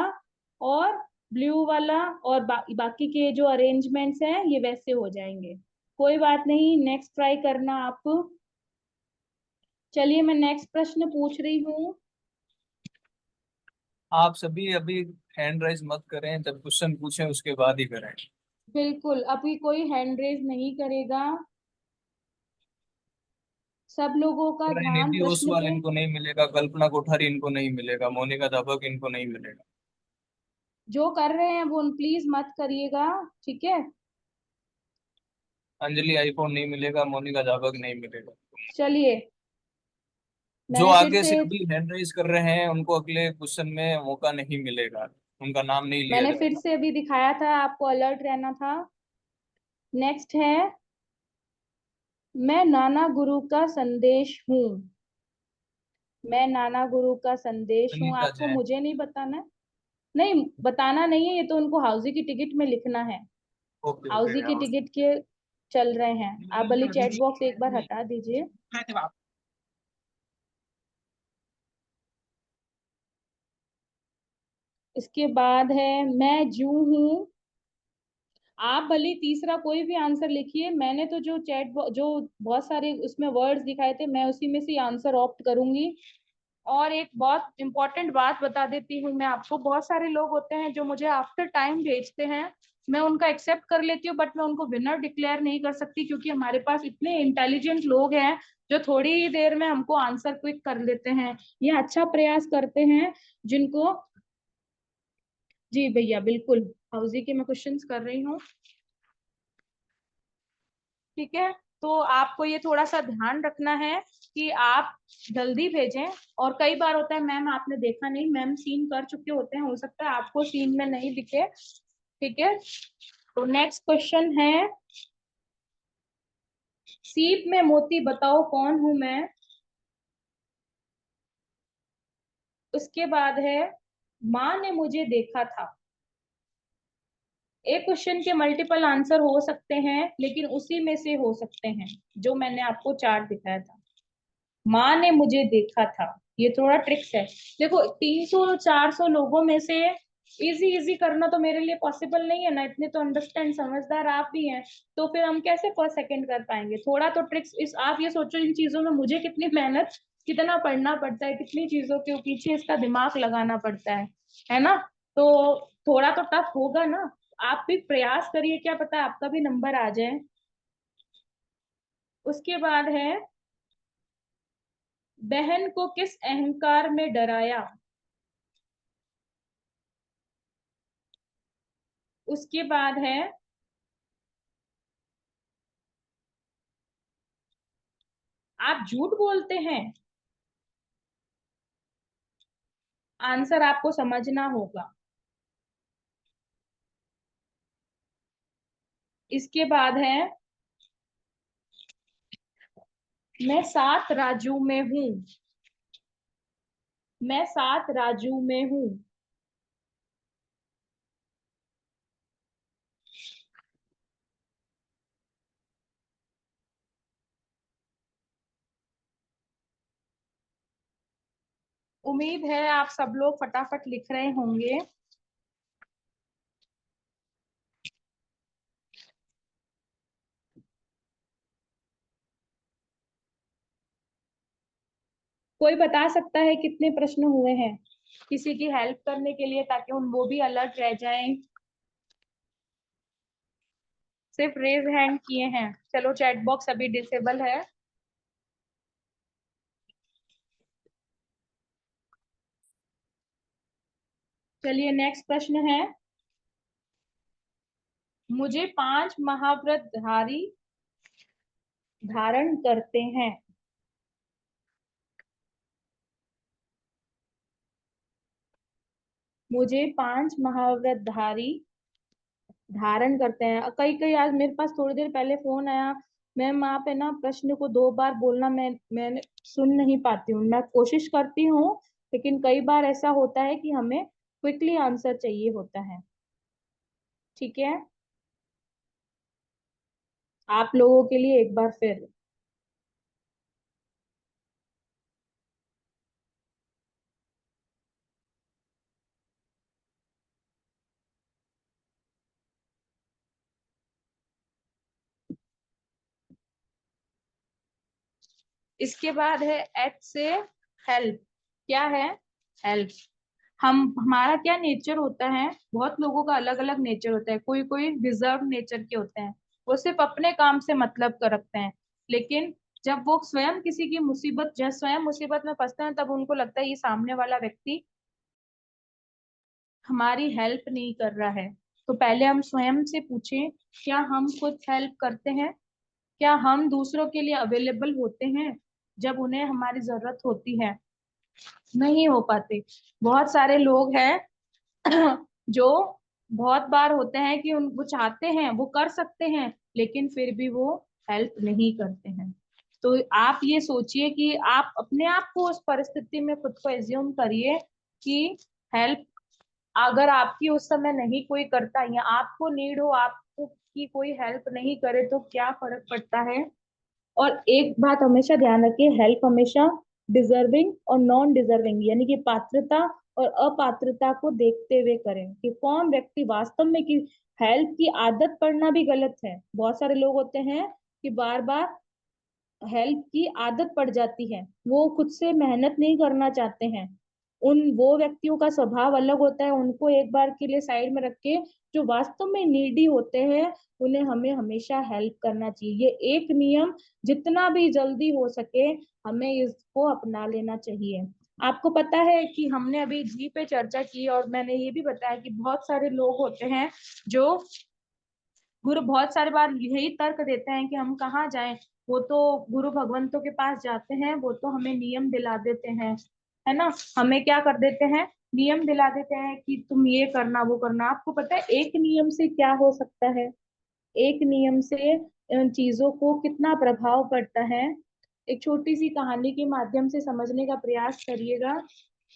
और ब्लू वाला और बाकी के जो अरेंजमेंट्स हैं ये वैसे हो जाएंगे। कोई बात नहीं, नेक्स्ट ट्राई करना आप। चलिए मैं नेक्स्ट प्रश्न पूछ रही हूँ। आप सभी अभी हैंड राइज मत करें, जब क्वेश्चन पूछें उसके बाद ही करें। बिल्कुल, अभी कोई हैंड रेज नहीं करेगा। सब लोगों का और ध्यान निधि प्रश्न ओसवाल पे। इनको नहीं मिलेगा, कल्पना कोठारी इनको नहीं मिलेगा, मोनिका दाभक इनको नहीं मिलेगा। जो कर रहे हैं वो प्लीज मत करिएगा, ठीक है? अंजलि आईफोन नहीं मिलेगा, मोनिका दाभक नहीं मिलेगा। चलिए जो मैंने फिर आगे से से अभी हैंड राइज कर रहे हैं उनको अगले क्वेश्चन में मौका नहीं मिलेगा, उनका नाम नहीं लिया मैंने फिर जाएगा। से अभी दिखाया था, आपको अलर्ट रहना था। नेक्स्ट है, मैं नाना गुरु का संदेश हूँ। मैं नाना गुरु का संदेश हूँ, सुनीता आपको जैन। मुझे नहीं बताना है। नहीं बताना नहीं है, ये तो उनको हाउसी की टिकट में लिखना है। Okay okay. हाउसी की टिकट के चल रहे हैं। आप भले चैट बॉक्स एक बार हटा दीजिए। इसके बाद है, मैं जू हूँ। आप भले तीसरा कोई भी आंसर लिखिए, मैंने तो जो जो बहुत सारे उसमें वर्ड्स दिखाए थे मैं उसी में से आंसर ऑप्ट करूंगी। और एक बहुत इंपॉर्टेंट बात बता देती हूँ मैं आपको, बहुत सारे लोग होते हैं जो मुझे आफ्टर टाइम भेजते हैं, मैं उनका एक्सेप्ट कर लेती हूँ बट मैं उनको विनर डिक्लेयर नहीं कर सकती, क्योंकि हमारे पास इतने इंटेलिजेंट लोग हैं जो थोड़ी ही देर में हमको आंसर क्विक कर लेते हैं। ये अच्छा प्रयास करते हैं जिनको। जी भैया बिल्कुल, हाउसी के मैं क्वेश्चंस कर रही हूँ, ठीक है? तो आपको ये थोड़ा सा ध्यान रखना है कि आप जल्दी भेजें। और कई बार होता है मैम आपने देखा नहीं, मैम सीन कर चुके होते हैं, हो सकता है आपको सीन में नहीं दिखे, ठीक है? तो नेक्स्ट क्वेश्चन है, सीप में मोती बताओ कौन हूं मैं। उसके बाद है, माँ ने मुझे देखा था। एक क्वेश्चन के मल्टीपल आंसर हो सकते हैं लेकिन उसी में से हो सकते हैं जो मैंने आपको चार्ट दिखाया था। माँ ने मुझे देखा था, ये थोड़ा ट्रिक्स है। देखो 300-400 लोगों में से इजी इजी करना तो मेरे लिए पॉसिबल नहीं है ना, इतने तो अंडरस्टैंड समझदार आप भी हैं, तो फिर हम कैसे फर्स्ट सेकंड कर पाएंगे? थोड़ा तो ट्रिक्स इस, आप ये सोचो इन चीजों में मुझे कितनी मेहनत, कितना पढ़ना पड़ता है, कितनी चीजों के पीछे इसका दिमाग लगाना पड़ता है ना? तो थोड़ा तो टफ होगा ना। आप भी प्रयास करिए, क्या पता आपका भी नंबर आ जाए। उसके बाद है, बहन को किस अहंकार में डराया। उसके बाद है, आप झूठ बोलते हैं। आंसर आपको समझना होगा। इसके बाद है, मैं 7 राजू में हूं। मैं 7 राजू में हूं। उम्मीद है आप सब लोग फटाफट लिख रहे होंगे। कोई बता सकता है कितने प्रश्न हुए हैं, किसी की हेल्प करने के लिए, ताकि वो भी अलर्ट रह जाएं। सिर्फ रेज हैंड किए हैं। चलो चैट बॉक्स अभी डिसेबल है। चलिए नेक्स्ट प्रश्न है, मुझे 5 महाव्रत धारण करते हैं। मुझे 5 महाव्रत धारण करते हैं। कई कई आज मेरे पास थोड़ी देर पहले फोन आया, मैम आप है ना प्रश्न को 2 बार बोलना, मैं सुन नहीं पाती हूँ। मैं कोशिश करती हूँ, लेकिन कई बार ऐसा होता है कि हमें क्विकली आंसर चाहिए होता है। ठीक है, आप लोगों के लिए एक बार फिर। इसके बाद है एच से हेल्प। क्या है? हेल्प। हमारा क्या नेचर होता है, बहुत लोगों का अलग अलग नेचर होता है। कोई कोई रिजर्व नेचर के होते हैं, वो सिर्फ अपने काम से मतलब कर रखते हैं। लेकिन जब वो स्वयं किसी की मुसीबत, जब स्वयं मुसीबत में फंसते हैं, तब उनको लगता है ये सामने वाला व्यक्ति हमारी हेल्प नहीं कर रहा है। तो पहले हम स्वयं से पूछें, क्या हम खुद हेल्प करते हैं? क्या हम दूसरों के लिए अवेलेबल होते हैं जब उन्हें हमारी जरूरत होती है? नहीं हो पाते। बहुत सारे लोग हैं जो बहुत बार होते हैं कि उन वो चाहते हैं, वो कर सकते हैं, लेकिन फिर भी वो हेल्प नहीं करते हैं। तो आप ये सोचिए कि आप अपने आप को उस परिस्थिति में खुद को एज्यूम करिए कि हेल्प अगर आपकी उस समय नहीं कोई करता, या आपको नीड हो, आपको की कोई हेल्प नहीं करे, तो क्या फर्क पड़ता है। और एक बात हमेशा ध्यान रखिए, हेल्प हमेशा डिजर्विंग और नॉन डिजर्विंग, यानी कि पात्रता और अपात्रता को देखते हुए करें कि कौन व्यक्ति वास्तव में की हेल्प की आदत पड़ना भी गलत है। बहुत सारे लोग होते हैं कि बार बार हेल्प की आदत पड़ जाती है, वो खुद से मेहनत नहीं करना चाहते हैं। वो व्यक्तियों का स्वभाव अलग होता है, उनको एक बार के लिए साइड में रख के, जो वास्तव में नीडी होते हैं उन्हें हमें हमेशा हेल्प करना चाहिए। ये एक नियम जितना भी जल्दी हो सके हमें इसको अपना लेना चाहिए। आपको पता है कि हमने अभी जी पे चर्चा की, और मैंने ये भी बताया कि बहुत सारे लोग होते हैं जो गुरु बहुत सारे बार यही तर्क देते हैं कि हम कहाँ जाएं, वो तो गुरु भगवंतों के पास जाते हैं, वो तो हमें नियम दिला देते हैं, है ना। हमें क्या कर देते हैं, नियम दिला देते हैं कि तुम ये करना वो करना। आपको पता है एक नियम से क्या हो सकता है, एक नियम से चीजों को कितना प्रभाव पड़ता है। एक छोटी सी कहानी के माध्यम से समझने का प्रयास करिएगा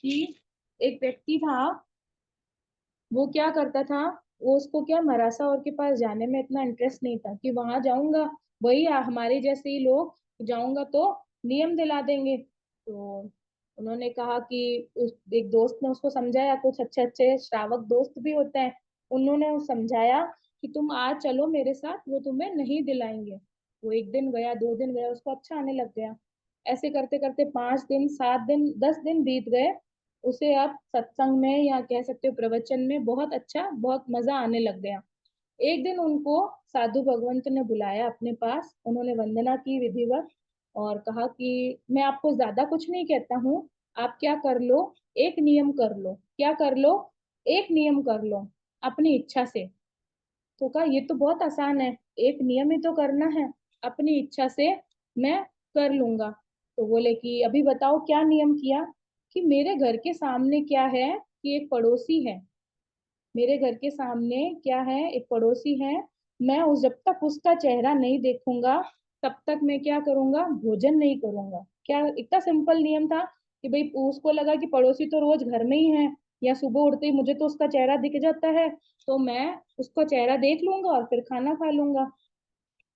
कि एक व्यक्ति था, वो क्या करता था, वो उसको क्या मरासा और के पास जाने में इतना इंटरेस्ट नहीं था कि वहां जाऊंगा वही हमारे जैसे ही लोग, जाऊंगा तो नियम दिला देंगे। तो उन्होंने कहा कि एक दोस्त ने उसको समझाया, कुछ अच्छे अच्छे श्रावक दोस्त भी होते हैं, उन्होंने समझाया कि तुम आज चलो मेरे साथ, वो तुम्हें नहीं दिलाएंगे। वो 1 दिन गया, 2 दिन गया, उसको अच्छा आने लग गया। ऐसे करते करते 5 दिन, 7 दिन, 10 दिन बीत गए। उसे अब सत्संग में या कह सकते हो प्रवचन में बहुत अच्छा, बहुत मजा आने लग गया। एक दिन उनको साधु भगवंत ने बुलाया अपने पास, उन्होंने वंदना की विधिवत और कहा कि मैं आपको ज्यादा कुछ नहीं कहता हूँ, आप क्या कर लो, एक नियम कर लो। क्या कर लो? एक नियम कर लो अपनी इच्छा से। तो कहा ये तो बहुत आसान है, एक नियम ही तो करना है, अपनी इच्छा से मैं कर लूंगा। तो बोले कि अभी बताओ क्या नियम किया। कि मेरे घर के सामने क्या है, कि एक पड़ोसी है, मेरे घर के सामने क्या है, एक पड़ोसी है, मैं उस जब तक उसका चेहरा नहीं देखूंगा तब तक मैं क्या करूंगा, भोजन नहीं करूंगा। क्या इतना सिंपल नियम था कि भाई उसको लगा कि पड़ोसी तो रोज घर में ही है, या सुबह उठते ही मुझे तो उसका चेहरा दिख जाता है, तो मैं उसका चेहरा देख लूंगा और फिर खाना खा लूंगा।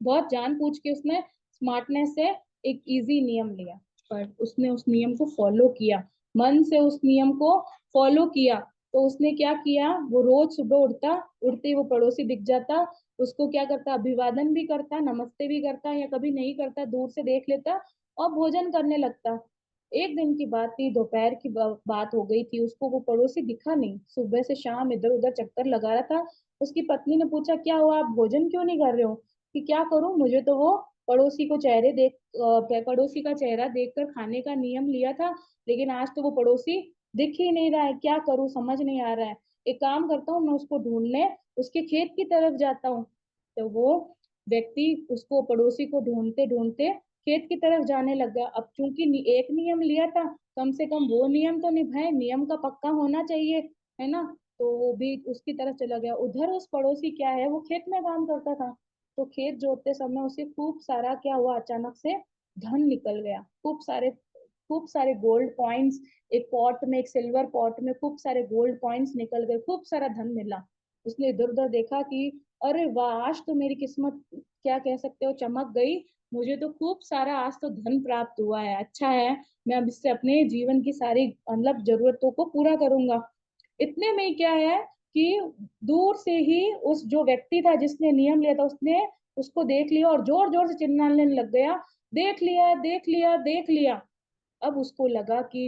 बहुत जान पूछ के उसने स्मार्टनेस से एक इजी नियम लिया, पर उसने उस नियम को फॉलो किया। मन से उस नियम को फॉलो किया, तो उसने क्या किया, वो रोज सुबह उठता, उठते ही वो पड़ोसी दिख जाता, उसको क्या करता, अभिवादन भी करता, नमस्ते भी करता, या कभी नहीं करता दूर से देख लेता और भोजन करने लगता। एक दिन की बात थी, दोपहर की बात हो गई थी, उसको वो पड़ोसी दिखा नहीं, सुबह से शाम इधर उधर चक्कर लगा रहा था। उसकी पत्नी ने पूछा, क्या हुआ, आप भोजन क्यों नहीं कर रहे हो? कि क्या करूं, मुझे तो वो पड़ोसी का चेहरा देखकर खाने का नियम लिया था, लेकिन आज तो वो पड़ोसी दिख ही नहीं रहा है, क्या करूं समझ नहीं आ रहा है। एक काम करता हूँ, मैं उसको ढूंढने उसके खेत की तरफ जाता हूँ। तो वो व्यक्ति उसको, पड़ोसी को ढूंढते ढूंढते खेत की तरफ जाने लग गया। अब चूंकि एक नियम लिया था, कम से कम वो नियम तो निभाए, नियम का पक्का होना चाहिए, है ना। तो वो भी उसकी तरफ चला गया। उधर उस पड़ोसी क्या है, वो खेत में काम करता था, तो खेत जोतते समय उसे खूब सारा क्या हुआ, अचानक से धन निकल गया, खूब सारे गोल्ड कॉइन्स, एक पॉट में, एक सिल्वर पॉट में खूब सारे गोल्ड कॉइन्स निकल गए, खूब सारा धन मिला। उसने इधर उधर देखा कि अरे वाह, आज तो मेरी किस्मत, क्या कह सकते हो, चमक गई, मुझे तो खूब सारा आज तो धन प्राप्त हुआ है, अच्छा है, मैं अब इससे अपने जीवन की सारी मतलब जरूरतों को पूरा करूंगा। इतने में ही क्या है कि दूर से ही उस जो व्यक्ति था जिसने नियम लिया था, उसने उसको देख लिया और जोर जोर से चिल्लाने लग गया, देख लिया, देख लिया, देख लिया। अब उसको लगा कि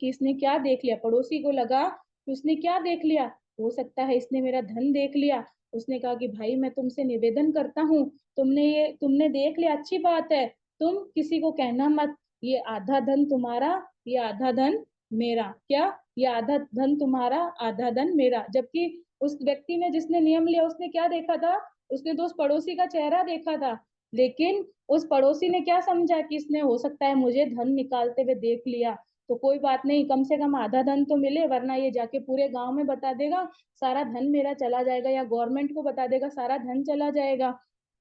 इसने क्या देख लिया, पड़ोसी को लगा कि उसने क्या देख लिया, हो सकता है इसने मेरा धन देख लिया। उसने कहा कि भाई, मैं तुमसे निवेदन करता हूँ, तुमने देख लिया, अच्छी बात है, तुम किसी को कहना मत, ये आधा धन तुम्हारा, ये आधा धन मेरा, क्या, ये आधा धन तुम्हारा, आधा धन मेरा। जबकि उस व्यक्ति ने, जिसने नियम लिया, उसने क्या देखा था, उसने तो उस पड़ोसी का चेहरा देखा था, लेकिन उस पड़ोसी ने क्या समझा कि इसने, हो सकता है, मुझे धन निकालते हुए देख लिया, तो कोई बात नहीं, कम से कम आधा धन तो मिले, वरना ये जाके पूरे गांव में बता देगा सारा धन मेरा चला जाएगा, या गवर्नमेंट को बता देगा सारा धन चला जाएगा।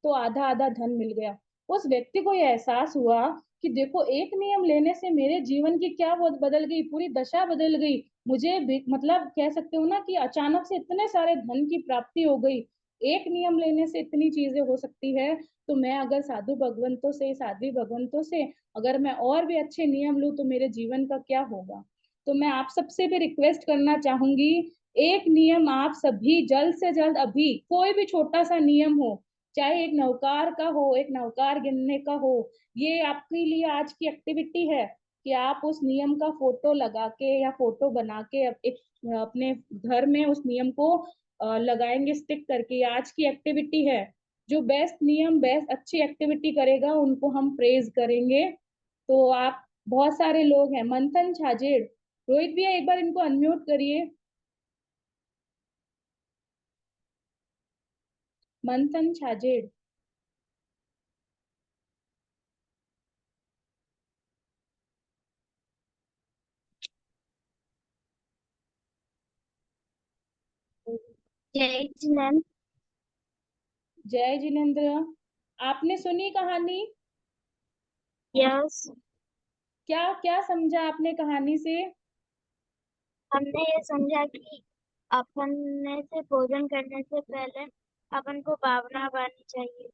तो आधा आधा धन मिल गया। उस व्यक्ति को ये एहसास हुआ कि देखो, एक नियम लेने से मेरे जीवन की क्या बदल गई, पूरी दशा बदल गई। मतलब कह सकते हो ना कि अचानक से इतने सारे धन की प्राप्ति हो गई। एक नियम लेने से इतनी चीजें हो सकती है, तो मैं अगर साध्वी भगवंतों से अगर मैं और भी अच्छे नियम लूं, तो मेरे जीवन का क्या होगा। तो मैं आप सबसे भी रिक्वेस्ट करना चाहूंगी, एक नियम आप सभी जल्द से जल्द, अभी कोई भी छोटा सा नियम हो, चाहे एक नौकार का हो, एक नौकार गिनने का हो, ये आपके लिए आज की एक्टिविटी है कि आप उस नियम का फोटो लगा के या फोटो बना के अपने घर में उस नियम को लगाएंगे स्टिक करके। ये आज की एक्टिविटी है। जो बेस्ट अच्छी एक्टिविटी करेगा, उनको हम प्रेज करेंगे। तो आप, बहुत सारे लोग हैं, मंथन छाजेड़, रोहित भैया एक बार इनको अनम्यूट करिए। मंथन छाजेड़, जय जिनेंद्र। जय जिनेन्द्र, आपने सुनी कहानी? यस, क्या क्या समझा आपने कहानी से? हमने ये समझा कि अपन ने से भोजन करने से पहले अपन को भावना बनानी चाहिए।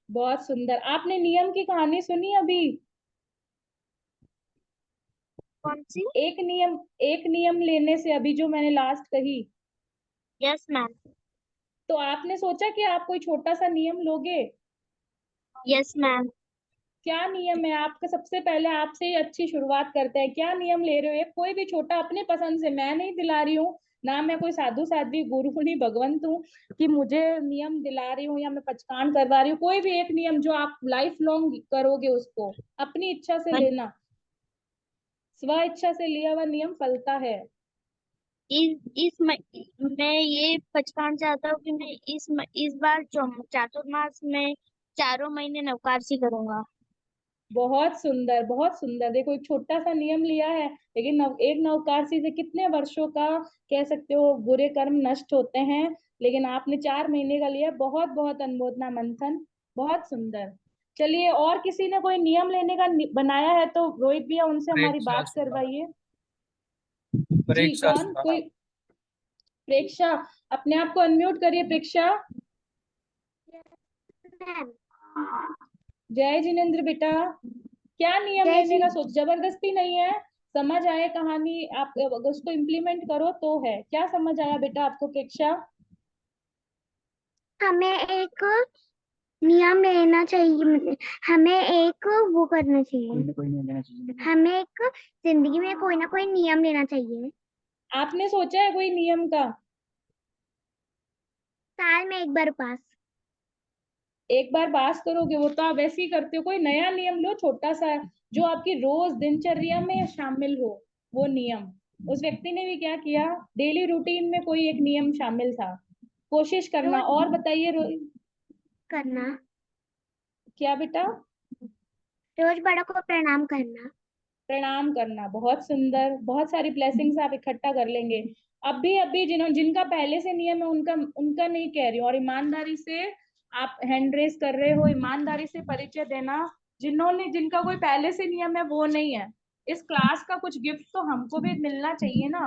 बहुत सुंदर। आपने नियम की कहानी सुनी अभी? कौन सी? एक नियम लेने से, अभी जो मैंने लास्ट कही, यस मैम। तो आपने सोचा कि आप कोई छोटा सा नियम लोगे? Yes ma'am. क्या नियम है आपका? सबसे पहले आपसे ही अच्छी शुरुआत करते हैं, क्या नियम ले रहे हो? एक कोई भी छोटा, अपने पसंद से, मैं नहीं दिला रही हूँ ना, मैं कोई साधु साध्वी गुरु नहीं भगवंत हूँ कि मुझे नियम दिला रही हूँ या मैं पचकान करवा रही हूँ। कोई भी एक नियम जो आप लाइफ लॉन्ग करोगे, उसको अपनी इच्छा से लेना। स्व इच्छा से लिया हुआ नियम फलता है। मैं ये पचकान चाहता हूँ कि मैं इस बार चातुर्मास में 4 महीने नवकारसी करूंगा। बहुत सुंदर, बहुत सुंदर। देखो, एक छोटा सा नियम लिया है, लेकिन एक नवकारसी से कितने वर्षों का, कह सकते हो, बुरे कर्म नष्ट होते हैं। लेकिन आपने 4 महीने का लिया, बहुत बहुत अनुमोदना मंथन, बहुत सुंदर। चलिए, और किसी ने कोई नियम लेने का बनाया है तो रोहित भैया उनसे हमारी परीक्षा बात सुना। करवाइए। जी, परीक्षा कौन, सुना। कोई? प्रेक्षा, अपने आप को अनम्यूट करिए प्रेक्षा। मैम, जय जिनेन्द्र बेटा, क्या नियम जय लेने जी। का सोच, जबरदस्ती नहीं है, समझ आए कहानी? आप अगर उसको इम्प्लीमेंट करो तो है। क्या समझ आया बेटा आपको प्रतीक्षा? हमें एक नियम लेना चाहिए, हमें एक वो करना चाहिए, हमें एक जिंदगी में कोई ना कोई नियम लेना चाहिए। आपने सोचा है कोई नियम का? साल में एक बार पास। एक बार पास करोगे, वो तो आप वैसे ही करते हो। कोई नया नियम लो छोटा सा, जो आपकी रोज दिनचर्या में शामिल हो, वो नियम। उस व्यक्ति ने भी क्या किया, डेली रूटीन में कोई एक नियम शामिल था। कोशिश करना। रोज और बताइए करना, क्या बेटा? रोज बड़ों को प्रणाम करना। प्रणाम करना, बहुत सुंदर। बहुत सारी ब्लेसिंग्स आप इकट्ठा कर लेंगे। अभी अभी जिनका पहले से नियम है उनका उनका नहीं कह रही हूँ। और ईमानदारी से आप हैंड रेस कर रहे हो, ईमानदारी से परिचय देना। जिनका कोई पहले से नियम है वो नहीं है, इस क्लास का कुछ गिफ्ट तो हमको भी मिलना चाहिए ना,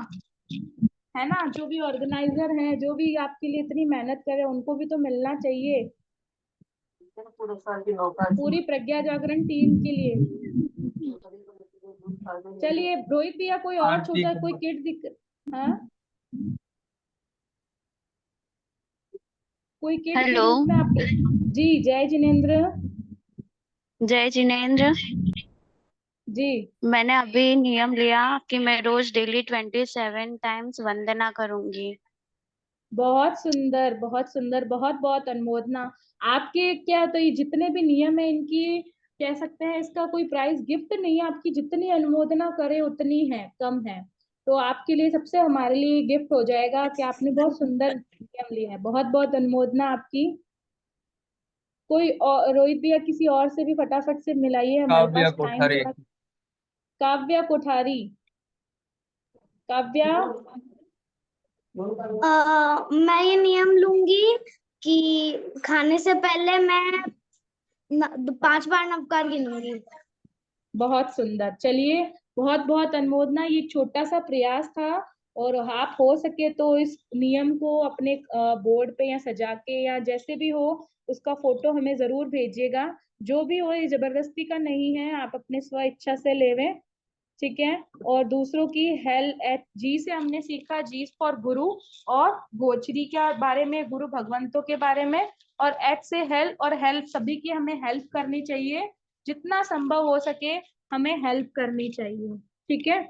है ना? जो भी ऑर्गेनाइजर हैं, जो भी आपके लिए इतनी मेहनत करे, उनको भी तो मिलना चाहिए। पूरी प्रज्ञा जागरण टीम के लिए। चलिए रोहित भैया, कोई और आंटी छोटा कोई को किट दिख, हाँ, कोई किट के हेलो। रूप में आप। जी, जय जिनेन्द्र जय जिनेन्द्र। जी। मैंने अभी नियम लिया कि मैं रोज डेली 27 टाइम्स वंदना करूंगी। बहुत सुंदर, बहुत सुंदर, बहुत बहुत अनुमोदना। आपके क्या, तो ये जितने भी नियम है इनकी, कह सकते हैं इसका कोई प्राइस गिफ्ट नहीं है। आपकी जितनी अनुमोदना करे उतनी है, कम है। तो आपके लिए सबसे हमारे लिए गिफ्ट हो जाएगा कि आपने बहुत सुंदर नियम लिए हैं। बहुत बहुत अनुमोदना आपकी। कोई और रोहित भैया, किसी और से भी फटाफट से मिलाइए, हमारे काव्या पास टाइम कोठारी। थोड़ा। काव्या कोठारी। काव्या। मैं ये नियम लूंगी कि खाने से पहले मैं 5 बार नमस्कार गिनूंगी। बहुत सुंदर। चलिए, बहुत बहुत अनुमोदना। ये छोटा सा प्रयास था, और आप हो सके तो इस नियम को अपने बोर्ड पे या सजा के या जैसे भी हो, उसका फोटो हमें जरूर भेजिएगा। जो भी हो, ये जबरदस्ती का नहीं है, आप अपने स्व इच्छा से लेवे। ठीक है। और दूसरों की हेल्प, एट जी से हमने सीखा, जी फॉर गुरु, और गोचरी के बारे में, गुरु भगवंतों के बारे में। और एच से हेल्प, और हेल्प सभी की हमें हेल्प करनी चाहिए, जितना संभव हो सके हमें हेल्प करनी चाहिए। ठीक है।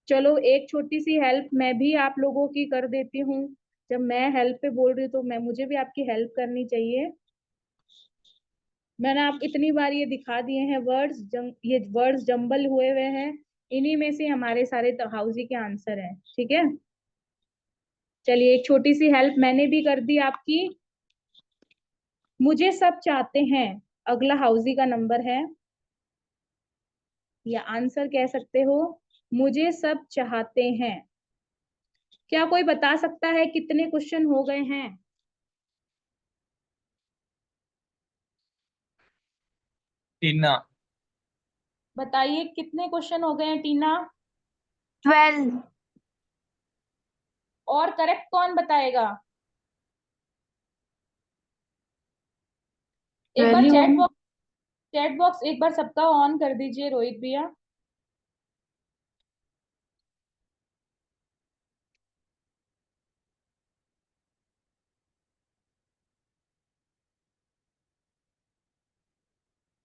चलो, एक छोटी सी हेल्प मैं भी आप लोगों की कर देती हूँ। जब मैं हेल्प पे बोल रही हूँ तो मुझे भी आपकी हेल्प करनी चाहिए। मैंने आप इतनी बार ये दिखा दिए हैं वर्ड्स, ये वर्ड्स जंबल हुए हुए हैं, इन्हीं में से हमारे सारे हाउसी के आंसर हैं। ठीक है। चलिए, एक छोटी सी हेल्प मैंने भी कर दी आपकी। मुझे सब चाहते हैं, अगला हाउसी का नंबर है, या आंसर कह सकते हो। मुझे सब चाहते हैं। क्या कोई बता सकता है कितने क्वेश्चन हो गए हैं? टीना। बताइए कितने क्वेश्चन हो गए हैं टीना? 12। और करेक्ट कौन बताएगा? एक बार चैट बॉक्स एक बार सबका ऑन कर दीजिए रोहित भैया।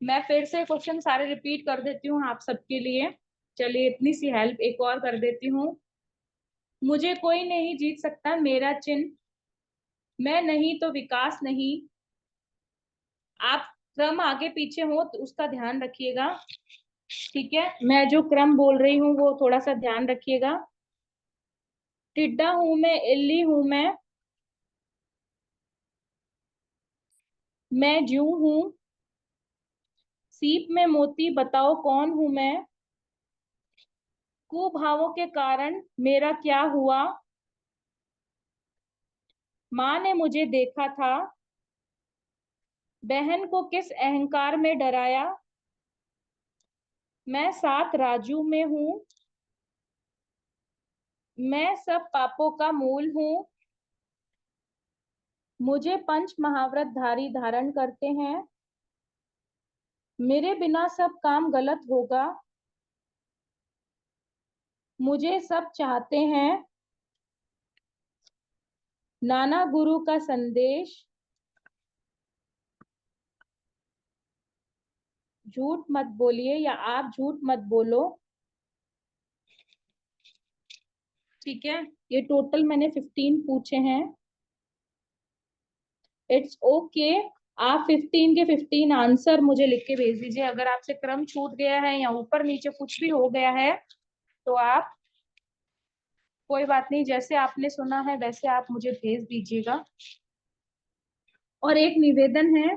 मैं फिर से क्वेश्चन सारे रिपीट कर देती हूँ आप सबके लिए। चलिए, इतनी सी हेल्प एक और कर देती हूँ। मुझे कोई नहीं जीत सकता, मेरा चिन्ह, मैं नहीं तो विकास नहीं। आप क्रम आगे पीछे हो तो उसका ध्यान रखिएगा। ठीक है, मैं जो क्रम बोल रही हूँ वो थोड़ा सा ध्यान रखिएगा। टिड्डा हूं मैं, इल्ली हूं मैं जूं हूं, सीप में मोती, बताओ कौन हूं मैं। कुभावों के कारण मेरा क्या हुआ, माँ ने मुझे देखा था, बहन को किस अहंकार में डराया। मैं 7 राजू में हूँ, मैं सब पापों का मूल हूँ। मुझे पंच महाव्रत धारी धारण करते हैं, मेरे बिना सब काम गलत होगा। मुझे सब चाहते हैं, नाना गुरु का संदेश, झूठ मत बोलिए या आप झूठ मत बोलो। ठीक है, ये टोटल मैंने 15 पूछे हैं। इट्स ओके, आप 15 के 15 आंसर मुझे लिख के भेज दीजिए। अगर आपसे क्रम छूट गया है या ऊपर नीचे कुछ भी हो गया है तो आप, कोई बात नहीं, जैसे आपने सुना है वैसे आप मुझे भेज दीजिएगा। और एक निवेदन है,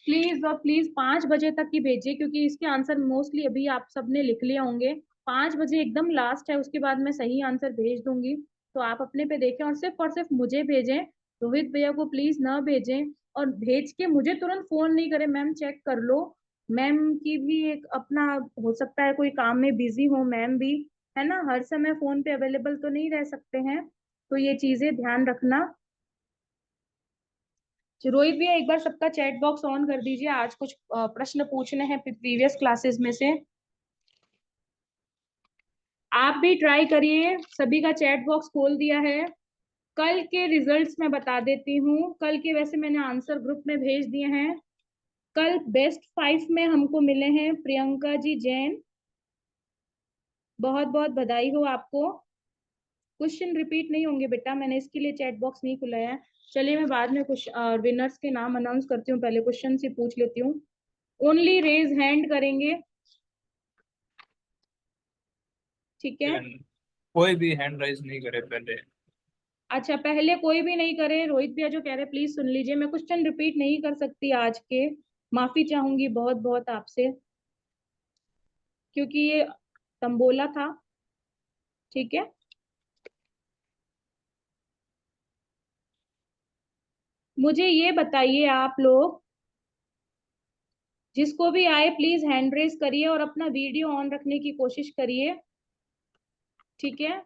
प्लीज और प्लीज 5 बजे तक ही भेजिए, क्योंकि इसके आंसर मोस्टली अभी आप सबने लिख लिए होंगे। 5 बजे एकदम लास्ट है, उसके बाद मैं सही आंसर भेज दूंगी। तो आप अपने पे देखें और सिर्फ मुझे भेजें, रोहित भैया को प्लीज ना भेजें। और भेज के मुझे तुरंत फोन नहीं करें, मैम चेक कर लो। मैम की भी एक अपना, हो सकता है कोई काम में बिजी हो मैम भी, है ना, हर समय फोन पे अवेलेबल तो नहीं रह सकते हैं। तो ये चीजें ध्यान रखना। रोहित भैया एक बार सबका चैट बॉक्स ऑन कर दीजिए, आज कुछ प्रश्न पूछने हैं प्रीवियस क्लासेस में से। आप भी ट्राई करिए, सभी का चैट बॉक्स खोल दिया है। कल के रिजल्ट्स मैं बता देती हूँ, कल के वैसे मैंने आंसर ग्रुप में भेज दिए हैं। कल बेस्ट 5 में हमको मिले हैं प्रियंका जी जैन, बहुत बहुत बधाई हो आपको। क्वेश्चन रिपीट नहीं होंगे बेटा, मैंने इसके लिए चैट बॉक्स नहीं खुलाया है। चलिए मैं बाद में कुछ विनर्स के नाम अनाउंस करती हूँ, पहले क्वेश्चन से पूछ लेती हूँ। ओनली रेज हैंड करेंगे, ठीक है। कोई भी हैंड राइज नहीं करे पहले। अच्छा, पहले कोई भी नहीं करे। रोहित भैया जो कह रहे हैं प्लीज सुन लीजिए, मैं क्वेश्चन रिपीट नहीं कर सकती आज के, माफी चाहूंगी बहुत बहुत आपसे, क्योंकि ये तंबोला था, ठीक है। मुझे ये बताइए आप लोग, जिसको भी आए प्लीज हैंड रेज करिए और अपना वीडियो ऑन रखने की कोशिश करिए, ठीक है।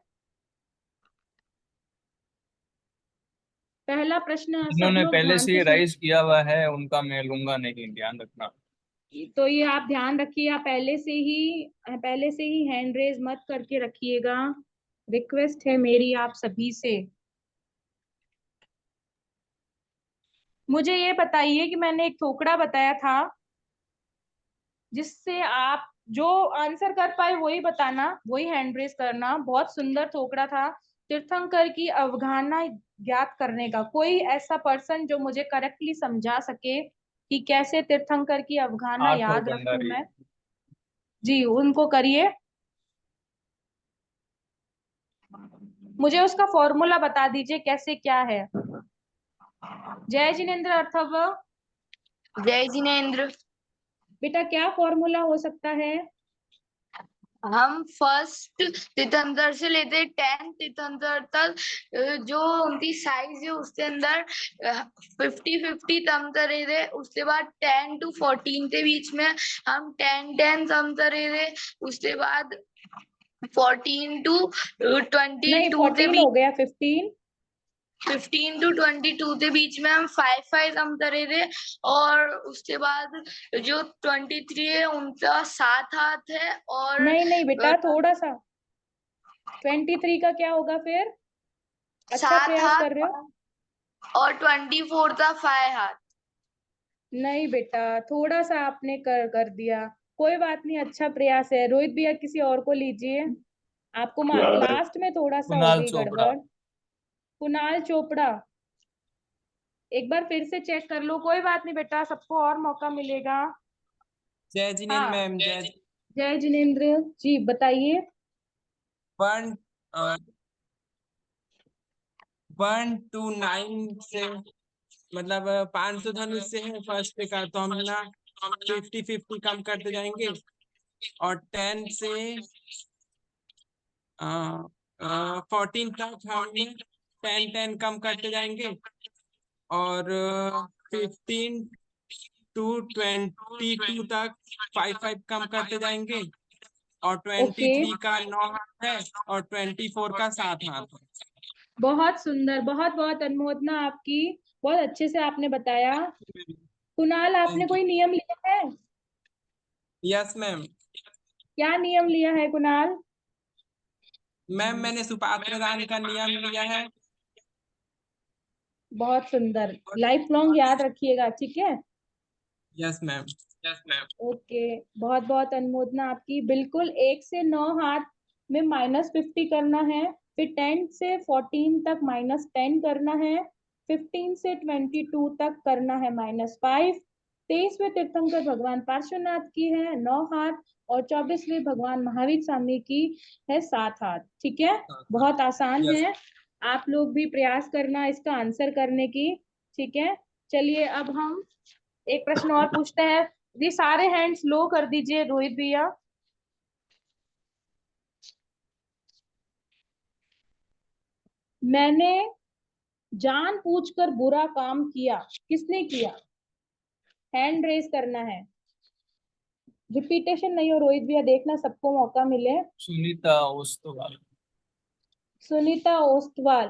पहला प्रश्न सब जिन्होंने लोग पहले ध्यान से से ही सुन। राइज किया हुआ है उनका मैं लूंगा नहीं, ध्यान रखना। तो ये आप ध्यान रखिए, आप पहले से ही हैंड रेज मत करके रखिएगा, रिक्वेस्ट है मेरी आप सभी से। मुझे ये बताइए कि मैंने एक थोकड़ा बताया था, जिससे आप जो आंसर कर पाए वही बताना, वही हैंड रेज करना। बहुत सुंदर थोकड़ा था, तीर्थंकर की अवधारणा ज्ञात करने का। कोई ऐसा पर्सन जो मुझे करेक्टली समझा सके कि कैसे तीर्थंकर की अवधारणा आठ और याद रखूं भंडारी। मैं। जी, उनको करिए। मुझे उसका फॉर्मूला बता दीजिए कैसे क्या है। जय जिनेन्द्र अथर्व, जय जिनेन्द्र। बेटा क्या फॉर्मूला हो सकता है? हम फर्स्ट तीर्थंकर से लेते 10 तीर्थंकर तक, जो उनकी साइज है उसके अंदर 50-50 तम करे थे। उसके बाद 10 to 14 के बीच में हम 10-10 तम करे थे। उसके बाद 14 to 22 नहीं, के 14 बीच, हो गया, 15। 15 to 22 के बीच में हम 5-5 कम करे थे। और उसके बाद जो 23 है उनका 7 हाथ है। और नहीं नहीं बेटा, थोड़ा सा, 23 का क्या होगा फिर? अच्छा 7 प्रयास कर रहे हाथ हो। और 24 का 5 हाथ। नहीं बेटा, थोड़ा सा आपने कर दिया, कोई बात नहीं, अच्छा प्रयास है। रोहित भैया किसी और को लीजिए, आपको लास्ट में थोड़ा सा हो कुणाल गई चोपड़ा। गड़बड़। कुणाल चोपड़ा, एक बार फिर से चेक कर लो, कोई बात नहीं बेटा, सबको और मौका मिलेगा। जय जिनेन्द्र हाँ, मैम। जय। जय जिनेन्द्र जी, बताइए। 1 to 9 से, मतलब 500 धनुष से है फर्स्ट का, तो हम ना 50-50 कम करते जाएंगे। और 10 से 14 तक हम 10-10 कम करते जाएंगे। और 15 to 22 तक 5-5 कम करते जाएंगे। और 23 का 9 हाथ है और 24 का 7 हाथ है। बहुत सुंदर, बहुत बहुत अनुमोदना आपकी, बहुत अच्छे से आपने बताया। कुणाल, आपने थैंक यू। कोई नियम लिया है? Yes ma'am. क्या नियम लिया है कुणाल? मैम मैंने सुपात्र दान का नियम लिया है। बहुत सुंदर, लाइफ लॉन्ग याद रखिएगा, ठीक है। Yes ma'am. ओके, बहुत बहुत अनुमोदना आपकी। बिल्कुल 1 से 9 हाथ में -50 करना है, फिर 10 से 14 तक -10 करना है, 15 से 22 तक करना है -5। 23वें तीर्थंकर भगवान पार्श्वनाथ की है 9 हाथ, और 24वें भगवान महावीर स्वामी की है 7 हाथ। ठीक है, बहुत आसान Yes. है, आप लोग भी प्रयास करना इसका आंसर करने की। ठीक है, चलिए अब हम एक प्रश्न और पूछते हैं। ये सारे हैंड्स लो कर दीजिए रोहित भैया। मैंने जानबूझकर बुरा काम किया, किसने किया? हैंड रेज करना है, रिपीटेशन नहीं हो रोहित भैया, देखना सबको मौका मिले। सुनीता ओस्तवाल। सुनीता ओस्तवाल,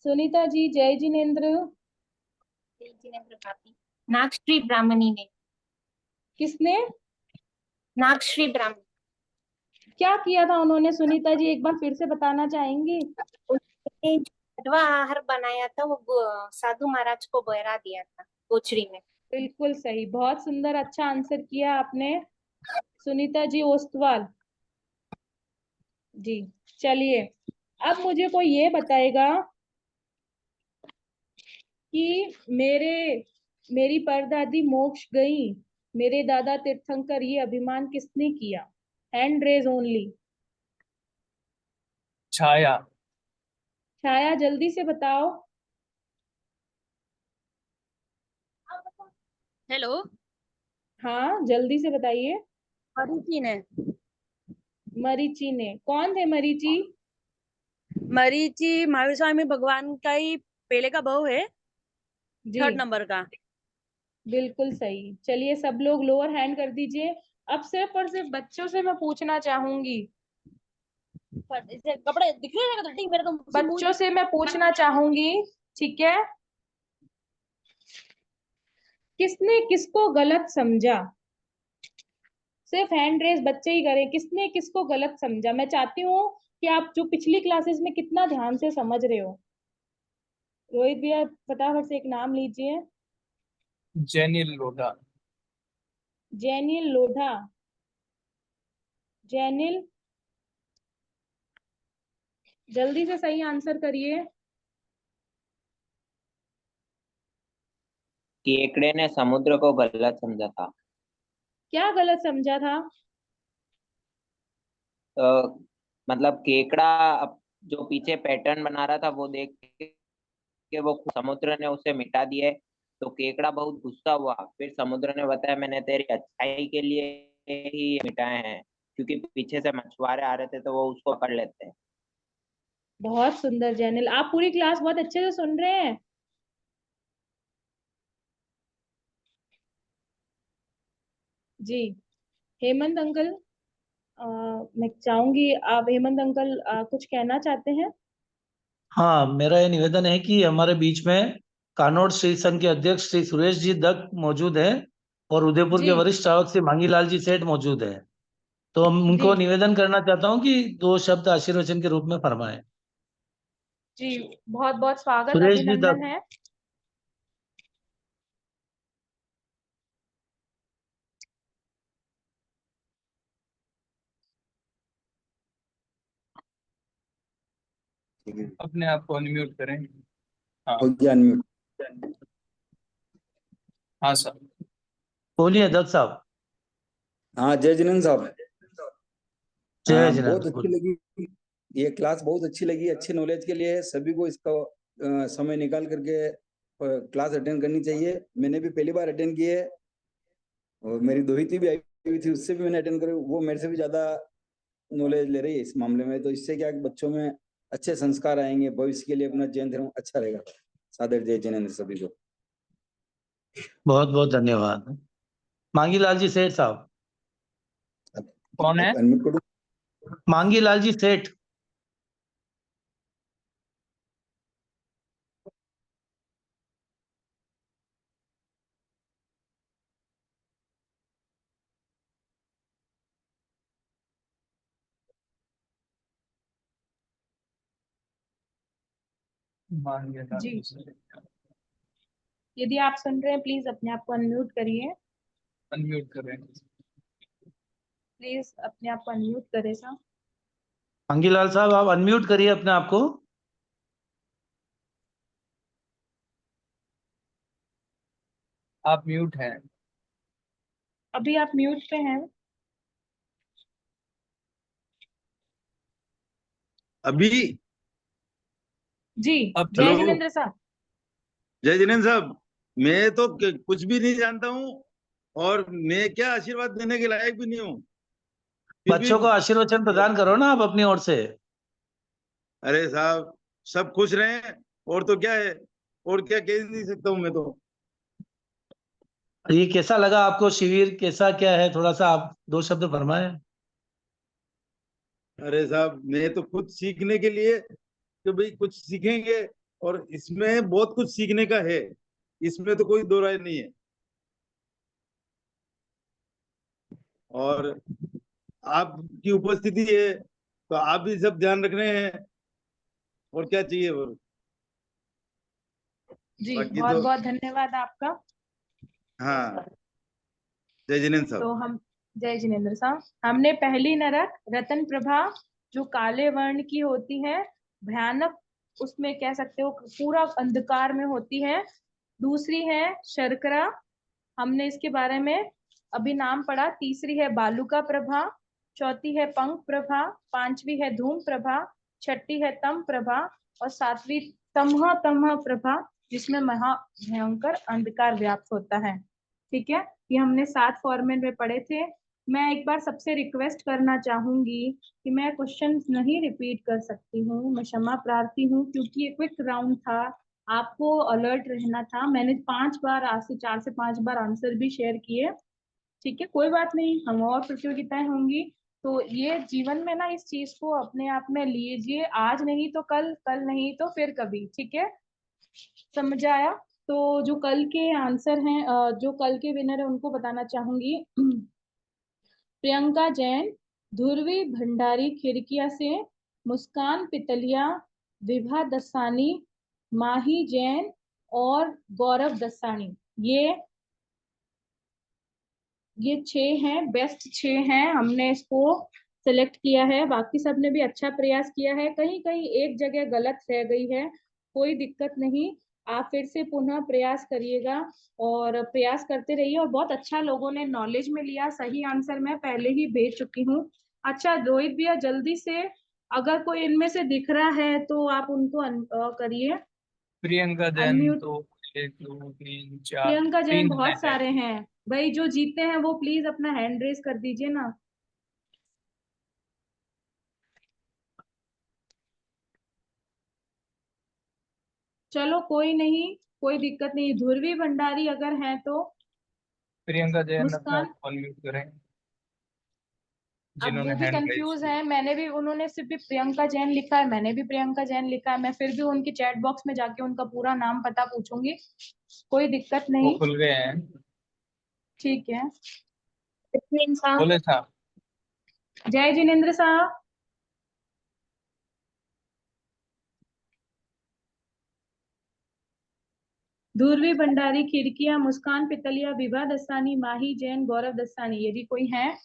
सुनीता जी, जय जिनेन्द्र। नागश्री ब्राह्मणी ने। किसने? नागश्री ब्राह्मणी। क्या किया था उन्होंने सुनीता जी, एक बार फिर से बताना चाहेंगी? उन्होंने जो घटवा आहार बनाया था वो साधु महाराज को बहरा दिया था गोचरी में। बिल्कुल सही, बहुत सुंदर, अच्छा आंसर किया आपने सुनीता जी ओस्तवाल जी। चलिए अब मुझे कोई ये बताएगा कि मेरी परदादी मोक्ष गई, मेरे दादा तीर्थंकर, ये अभिमान किसने किया? Hand raise only. Chhaya. Chhaya, जल्दी से बताओ। हेलो। हाँ जल्दी से बताइए। मरीचि ने। मरीचि ने, कौन थे मरीचि? मरीचि महावीर स्वामी भगवान का ही पहले का बहू है, जी 3rd नंबर का। बिल्कुल सही। चलिए सब लोग लोअर हैंड कर दीजिए। अब सिर्फ और सिर्फ बच्चों से मैं पूछना चाहूंगी, कपड़े दिख रहे हैं ठीक मेरे को। बच्चों से मैं पूछना चाहूंगी, ठीक है, किसने किसको गलत समझा? सिर्फ हैंड रेज बच्चे ही करें, किसने किसको गलत समझा। मैं चाहती हूँ कि आप जो पिछली क्लासेस में कितना ध्यान से समझ रहे हो। रोहित भैया फटाफट से एक नाम लीजिए। जेनिल लोढ़ा। जैनिल लोढ़ा, जैनिल, जल्दी से सही आंसर करिए। केकड़े ने समुद्र को गलत समझा था। क्या गलत समझा था? मतलब केकड़ा जो पीछे पैटर्न बना रहा था वो देख के वो समुद्र ने उसे मिटा दिए, तो केकड़ा बहुत गुस्सा हुआ। फिर समुद्र ने बताया मैंने तेरी अच्छाई के लिए ही ये मिटाए हैं, क्योंकि पीछे से मछुआरे आ रहे थे तो वो उसको पकड़ लेते हैं। बहुत सुंदर जैनिल, आप पूरी क्लास बहुत अच्छे से सुन रहे हैं। जी हेमंत अंकल, मैं चाहूंगी आप, हेमंत अंकल कुछ कहना चाहते हैं? हाँ, मेरा ये निवेदन है कि हमारे बीच में कानोड़ श्री संघ के अध्यक्ष श्री सुरेश जी दत्त मौजूद हैं और उदयपुर के जी वरिष्ठ श्रावक श्री मांगीलाल जी सेठ मौजूद हैं। तो हम जी उनको निवेदन करना चाहता हूँ कि 2 शब्द आशीर्वचन के रूप में फरमाएं। जी, बहुत बहुत स्वागत, सुरेश जी अभिनंदन दत्त। है। अपने आप को अनम्यूट करें। हाँ हो गया अनम्यूट। हाँ सर। बोलिए दत्त साहब। हाँ जय जिनेन्द्र साहब। जय बहुत जिनेन्द्र, अच्छी बोलिए। लगी ये क्लास, बहुत अच्छी लगी। अच्छी नॉलेज के लिए सभी को इसका समय निकाल करके क्लास अटेंड करनी चाहिए। मैंने भी पहली बार अटेंड की है, और मेरी दोहिती भी आई हुई थी, उससे भी मैंने अटेंड करी। वो मेरे से भी ज्यादा नॉलेज ले रही है इस मामले में। तो इससे क्या बच्चों में अच्छे संस्कार आएंगे, भविष्य के लिए अपना जैन धर्म अच्छा रहेगा। सादर जय जिनेन्द्र सभी को। बहुत बहुत धन्यवाद। मांगीलाल जी सेठ साहब। कौन है? अनम्यूट करो। मांगीलाल जी सेठ। जी, यदि आप सुन रहे हैं प्लीज अपने आप को अनम्यूट करिए। अनम्यूट करें। प्लीज अपने आप को अनम्यूट करें साहब। अंगीलाल साहब आप अनम्यूट करिए अपने आप को। आप म्यूट हैं। अभी आप म्यूट पे हैं। अभी जी, अब जय हेलो। जिनेंद्र साहब। जय जिनेंद्र साहब, मैं तो कुछ भी नहीं जानता हूँ और मैं क्या आशीर्वाद देने के लायक भी नहीं हूँ, फिर भी बच्चों को आशीर्वचन प्रदान करो ना आप अपनी ओर से। अरे साहब सब खुश रहें और तो क्या है, और क्या कह नहीं सकता हूँ मैं तो। ये कैसा लगा आपको शिविर, कैसा क्या है, थोड़ा सा आप 2 शब्द फरमाएं। अरे साहब मैं तो खुद सीखने के लिए कि भाई कुछ सीखेंगे, और इसमें बहुत कुछ सीखने का है, इसमें तो कोई दो राय नहीं है। और आपकी उपस्थिति है तो आप भी सब ध्यान रख रहे हैं, और क्या चाहिए वो। जी, बाकी बहुत तो बहुत धन्यवाद आपका। हाँ, जय जिनेंद्र साहब। तो हम जय जिनेंद्र साहब, हमने पहली नरक रतन प्रभा जो काले वर्ण की होती है, भयानक, उसमें कह सकते हो पूरा अंधकार में होती है। दूसरी है शर्करा, हमने इसके बारे में अभी नाम पढ़ा। तीसरी है बालुका प्रभा, चौथी है पंख प्रभा, पांचवी है धूम प्रभा, छठी है तम प्रभा, और सातवीं तमह तमह प्रभा, जिसमें महा भयंकर अंधकार व्याप्त होता है। ठीक है, ये हमने 7 फॉर्मेट में पढ़े थे। मैं एक बार सबसे रिक्वेस्ट करना चाहूंगी कि मैं क्वेश्चन नहीं रिपीट कर सकती हूँ, मैं क्षमा प्रार्थी हूँ, क्योंकि ये क्विक राउंड था, आपको अलर्ट रहना था। मैंने 5 बार, आज से 4 से 5 बार आंसर भी शेयर किए। ठीक है, कोई बात नहीं, हम और प्रतियोगिताएं होंगी। तो ये जीवन में ना इस चीज को अपने आप में लीजिए, आज नहीं तो कल, कल नहीं तो फिर कभी। ठीक है, समझ आया? तो जो कल के आंसर हैं, जो कल के विनर है उनको बताना चाहूंगी। प्रियंका जैन, ध्रुवी भंडारी खिड़किया से, मुस्कान पितलिया, विभा दसानी, माही जैन और गौरव दसानी। ये 6 हैं, बेस्ट 6 हैं, हमने इसको सिलेक्ट किया है। बाकी सब ने भी अच्छा प्रयास किया है, कहीं कहीं एक जगह गलत रह गई है, कोई दिक्कत नहीं, आप फिर से पुनः प्रयास करिएगा और प्रयास करते रहिए। और बहुत अच्छा लोगों ने नॉलेज में लिया, सही आंसर मैं पहले ही भेज चुकी हूँ। अच्छा रोहित भैया, जल्दी से अगर कोई इनमें से दिख रहा है तो आप उनको करिए प्रियंका जैन अनम्यूट। तो 1 2 3 4 प्रियंका जैन 3 बहुत है। सारे हैं भाई, जो जीते हैं वो प्लीज अपना हैंड रेज कर दीजिए ना। चलो कोई नहीं, कोई दिक्कत नहीं, ध्रुवी भंडारी अगर है तो प्रियंका जैन अपना मुस्कान। अनम्यूट करें, अब जिन्होंने वो भी हैंड रेज कंफ्यूज है, मैंने भी, उन्होंने सिर्फ भी प्रियंका जैन लिखा है, मैंने भी प्रियंका जैन लिखा है, मैं फिर भी उनकी चैट बॉक्स में जाके उनका पूरा नाम पता पूछूंगी, कोई दिक्कत वो नहीं। खुल गए हैं। ठीक है, बोले साहब। जय जिनेंद्र साहब। ध्रुवी भंडारी खिड़किया, मुस्कान पितलिया, विभा दसानी, माही जैन, गौरव दसानी। यदि कोई है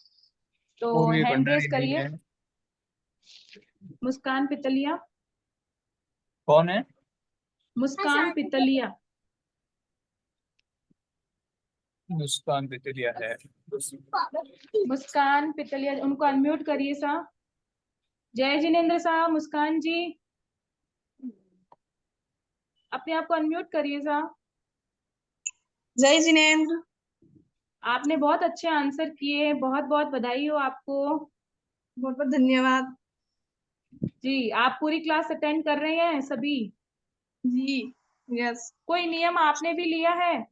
तो पूर्वी हैंड रेज भंडारी नहीं करिए। है। मुस्कान पितलिया, कौन है? मुस्कान पितलिया, मुस्कान पितलिया है। मुस्कान पितलिया, उनको अनम्यूट करिए साहब। जय जिनेंद्र साहब, मुस्कान जी अपने आप को अनम्यूट करिए साहब। जय जिनेंद्र। आपने बहुत अच्छे आंसर किए, बहुत बहुत बधाई हो आपको। बहुत बहुत धन्यवाद। जी, आप पूरी क्लास अटेंड कर रहे हैं सभी? जी यस। कोई नियम आपने भी लिया है?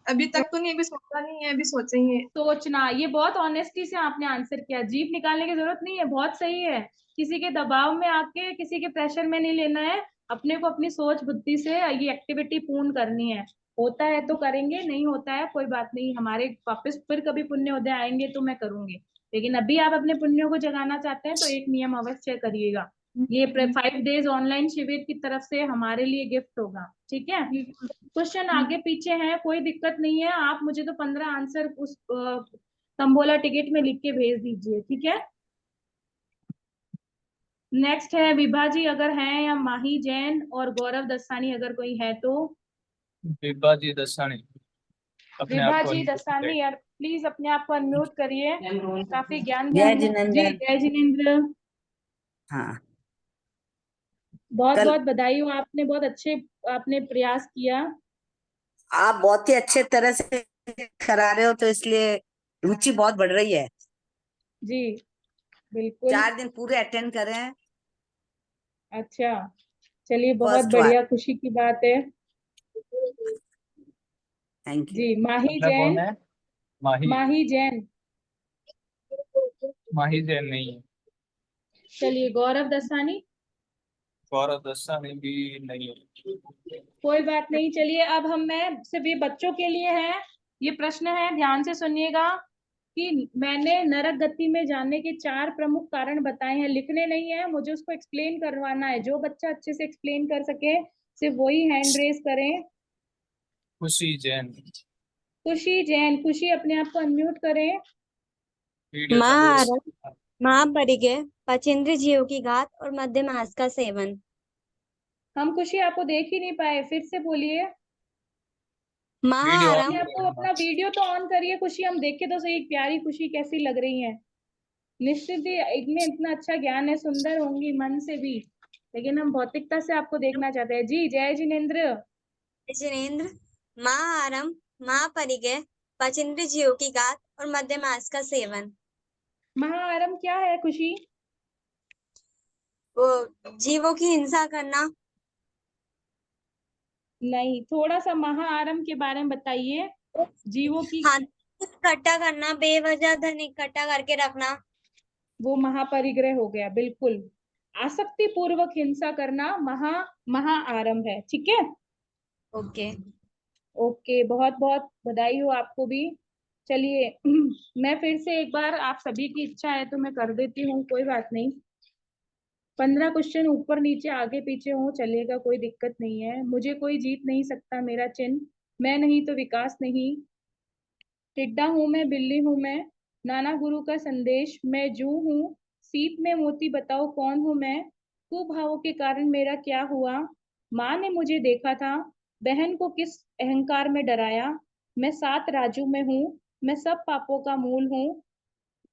अभी तक तो नहीं, अभी सोचा नहीं है, अभी सोचेंगे। सोचना, ये बहुत ऑनेस्टी से आपने आंसर किया, जीप निकालने की जरूरत नहीं है, बहुत सही है। किसी के दबाव में आके, किसी के प्रेशर में नहीं लेना है, अपने को अपनी सोच बुद्धि से ये एक्टिविटी पूर्ण करनी है। होता है तो करेंगे, नहीं होता है कोई बात नहीं, हमारे वापस फिर कभी पुण्योदय आएंगे तो मैं करूंगी, लेकिन अभी आप अपने पुण्यों को जगाना चाहते हैं तो एक नियम अवश्य करिएगा। ये 5 डेज ऑनलाइन शिविर की तरफ से हमारे लिए गिफ्ट होगा, ठीक है। क्वेश्चन आगे पीछे है, कोई दिक्कत नहीं है, आप मुझे तो 15 आंसर उस तंबोला टिकट में लिख के भेज दीजिए, ठीक है। नेक्स्ट है विभा जी अगर है, या माही जैन और गौरव दस्तानी अगर कोई है तो। विभा जी दसानी अपने विभा आप को जी unmute दस्तानी करें। यार प्लीज अपने आप को अनम्यूट करिए, काफी ज्ञान जय जी जिनेंद्र। जय जिनेंद्र। हाँ बहुत कल बहुत बधाई हो, आपने बहुत अच्छे आपने प्रयास किया। आप बहुत ही अच्छे तरह से करा रहे हो, तो इसलिए रुचि बहुत बढ़ रही है। जी बिल्कुल। 4 दिन पूरे अटेंड करे हैं। अच्छा चलिए, बहुत फर्स्ट बार। बढ़िया, खुशी की बात है। Thank you. जी माही अगला जैन। कौन है? माही। माही जैन। माही जैन नहीं है। चलिए गौरव दसानी। गौरव दसानी भी नहीं है। कोई बात नहीं, चलिए अब मैं सिर्फ ये बच्चों के लिए है, ये प्रश्न है, ध्यान से सुनिएगा कि मैंने नरक गति में जाने के 4 प्रमुख कारण बताए हैं, लिखने नहीं है, मुझे उसको एक्सप्लेन करवाना है। जो बच्चा अच्छे से एक्सप्लेन कर सके सिर्फ वही हैंड रेज करें। खुशी जैन। खुशी जैन, खुशी अपने आप को अनम्यूट करें। वीडियो चालू है। महाआरम, महापरिगय, पचेंद्र जीवों की घात और मध्य मास का सेवन। हम खुशी आपको देख ही नहीं पाए, फिर से बोलिए। वीडियो महाआरम, अपने आप को अपना वीडियो तो ऑन करिए खुशी, हम देखे तो सही प्यारी खुशी कैसी लग रही है। निश्चित ही इनमें इतना अच्छा ज्ञान है, सुंदर होंगी मन से भी, लेकिन हम भौतिकता से आपको देखना चाहते हैं। जी जय जिनेंद्र। जिनेंद्र, महाआरम, महापरिगय, पचेंद्र जीवों की घात और मध्य मास का सेवन। महाआरम क्या है खुशी? वो जीवों की हिंसा करना। नहीं, थोड़ा सा महाआरम के बारे में बताइए। जीवों की हाँ, इकट्ठा करना, बेवजह धन इकट्ठा करके रखना। वो महापरिग्रह हो गया, बिल्कुल। आसक्ति पूर्वक हिंसा करना महाआरम है, ठीक है। ओके। ओके, बहुत बहुत बधाई हो आपको भी। चलिए मैं फिर से एक बार, आप सभी की इच्छा है तो मैं कर देती हूँ, कोई बात नहीं। 15 क्वेश्चन ऊपर नीचे आगे पीछे हो चलेगा, कोई दिक्कत नहीं है। मुझे कोई जीत नहीं सकता, मेरा चिन्ह मैं नहीं तो विकास नहीं। टिड्डा हूं मैं, बिल्ली हूं मैं, नाना गुरु का संदेश मैं जू हूँ। सीप में मोती बताओ कौन हूं मैं, कुभावों के कारण मेरा क्या हुआ। माँ ने मुझे देखा था, बहन को किस अहंकार में डराया। मैं 7 राजू में हूँ, मैं सब पापों का मूल हूँ।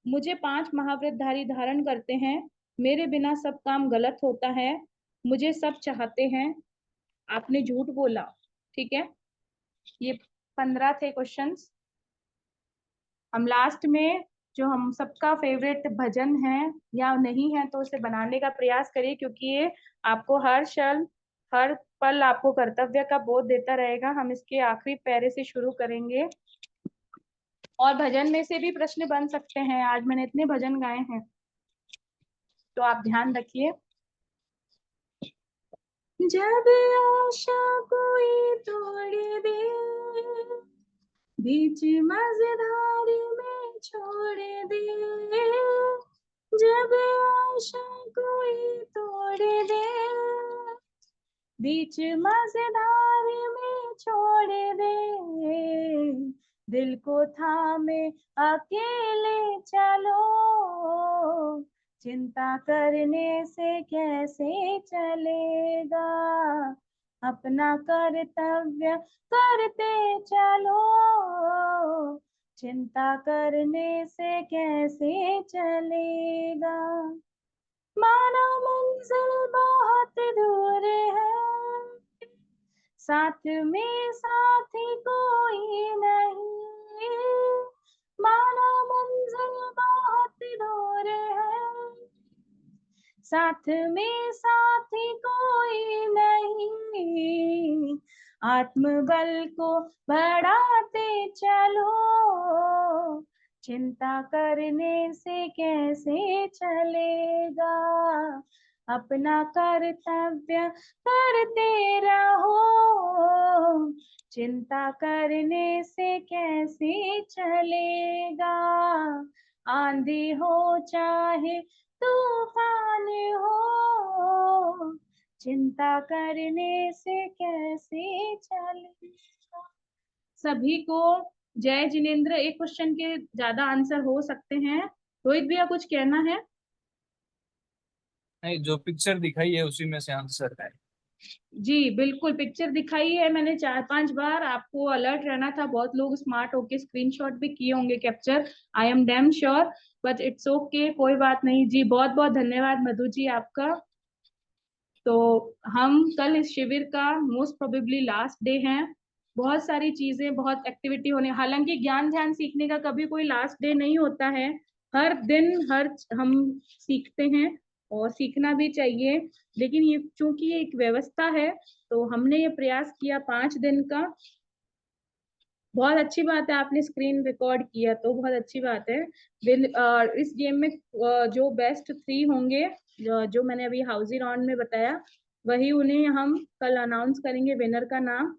मुझे 5 महाव्रतधारी धारण करते हैं, मेरे बिना सब काम गलत होता है। मुझे सब चाहते हैं, आपने झूठ बोला, ठीक है। ये 15 थे क्वेश्चंस। हम लास्ट में जो हम सबका फेवरेट भजन है या नहीं है तो उसे बनाने का प्रयास करिए, क्योंकि ये आपको हर क्षण हर पल आपको कर्तव्य का बोध देता रहेगा। हम इसके आखिरी पैरे से शुरू करेंगे, और भजन में से भी प्रश्न बन सकते हैं। आज मैंने इतने भजन गाए हैं तो आप ध्यान रखिए। जब आशा कोई तोड़ दे, बीच मझधार में छोड़ दे। जब आशा कोई तोड़ दे, बीच मझधार में छोड़ दे। दिल को थामे अकेले चलो, चिंता करने से कैसे चलेगा। अपना कर्तव्य करते चलो, चिंता करने से कैसे चलेगा। माना मंजिल बहुत दूर है, साथ में साथी कोई नहीं। माना मंजिल बहुत दूर है, साथ में साथी कोई नहीं। आत्मबल को बढ़ाते चलो, चिंता करने से कैसे चलेगा। अपना कर्तव्य करते रहो, चिंता करने से कैसे चलेगा। आंधी हो चाहे तूफान हो, चिंता करने से कैसे चलेगा। सभी को जय जिनेंद्र। एक क्वेश्चन के ज्यादा आंसर हो सकते हैं। रोहित भैया कुछ कहना है? नहीं, जो पिक्चर दिखाई है उसी में से आंसर है। जी बिल्कुल, पिक्चर दिखाई है मैंने 4-5 बार। आपको अलर्ट रहना था। बहुत लोग स्मार्ट होके स्क्रीनशॉट भी किए होंगे capture, I am damn sure, but it's okay, कोई बात नहीं। जी बहुत बहुत धन्यवाद मधु जी आपका। तो हम कल इस शिविर का मोस्ट प्रोबेबली लास्ट डे है। बहुत सारी चीजें, बहुत एक्टिविटी होने, हालांकि ज्ञान ध्यान सीखने का कभी कोई लास्ट डे नहीं होता है। हर दिन हम सीखते हैं और सीखना भी चाहिए, लेकिन ये चूंकि ये एक व्यवस्था है तो हमने ये प्रयास किया 5 दिन का। बहुत अच्छी बात है आपने स्क्रीन रिकॉर्ड किया, तो बहुत अच्छी बात है। इस गेम में जो बेस्ट 3 होंगे, जो मैंने अभी हाउसी राउंड में बताया, वही उन्हें हम कल अनाउंस करेंगे विनर का नाम।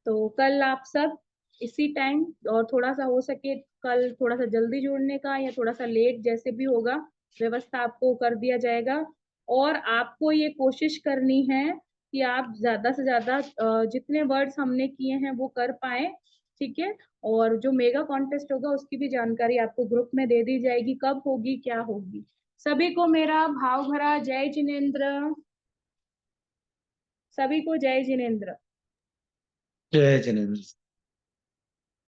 तो कल आप सब इसी टाइम, और थोड़ा सा हो सके कल थोड़ा सा जल्दी जुड़ने का या थोड़ा सा लेट, जैसे भी होगा व्यवस्था आपको कर दिया जाएगा। और आपको ये कोशिश करनी है कि आप ज्यादा से ज्यादा जितने वर्ड्स हमने किए हैं वो कर पाए, ठीक है। और जो मेगा कॉन्टेस्ट होगा उसकी भी जानकारी आपको ग्रुप में दे दी जाएगी, कब होगी क्या होगी। सभी को मेरा भाव भरा जय जिनेंद्र। सभी को जय जिनेंद्र। जय जिनेंद्र।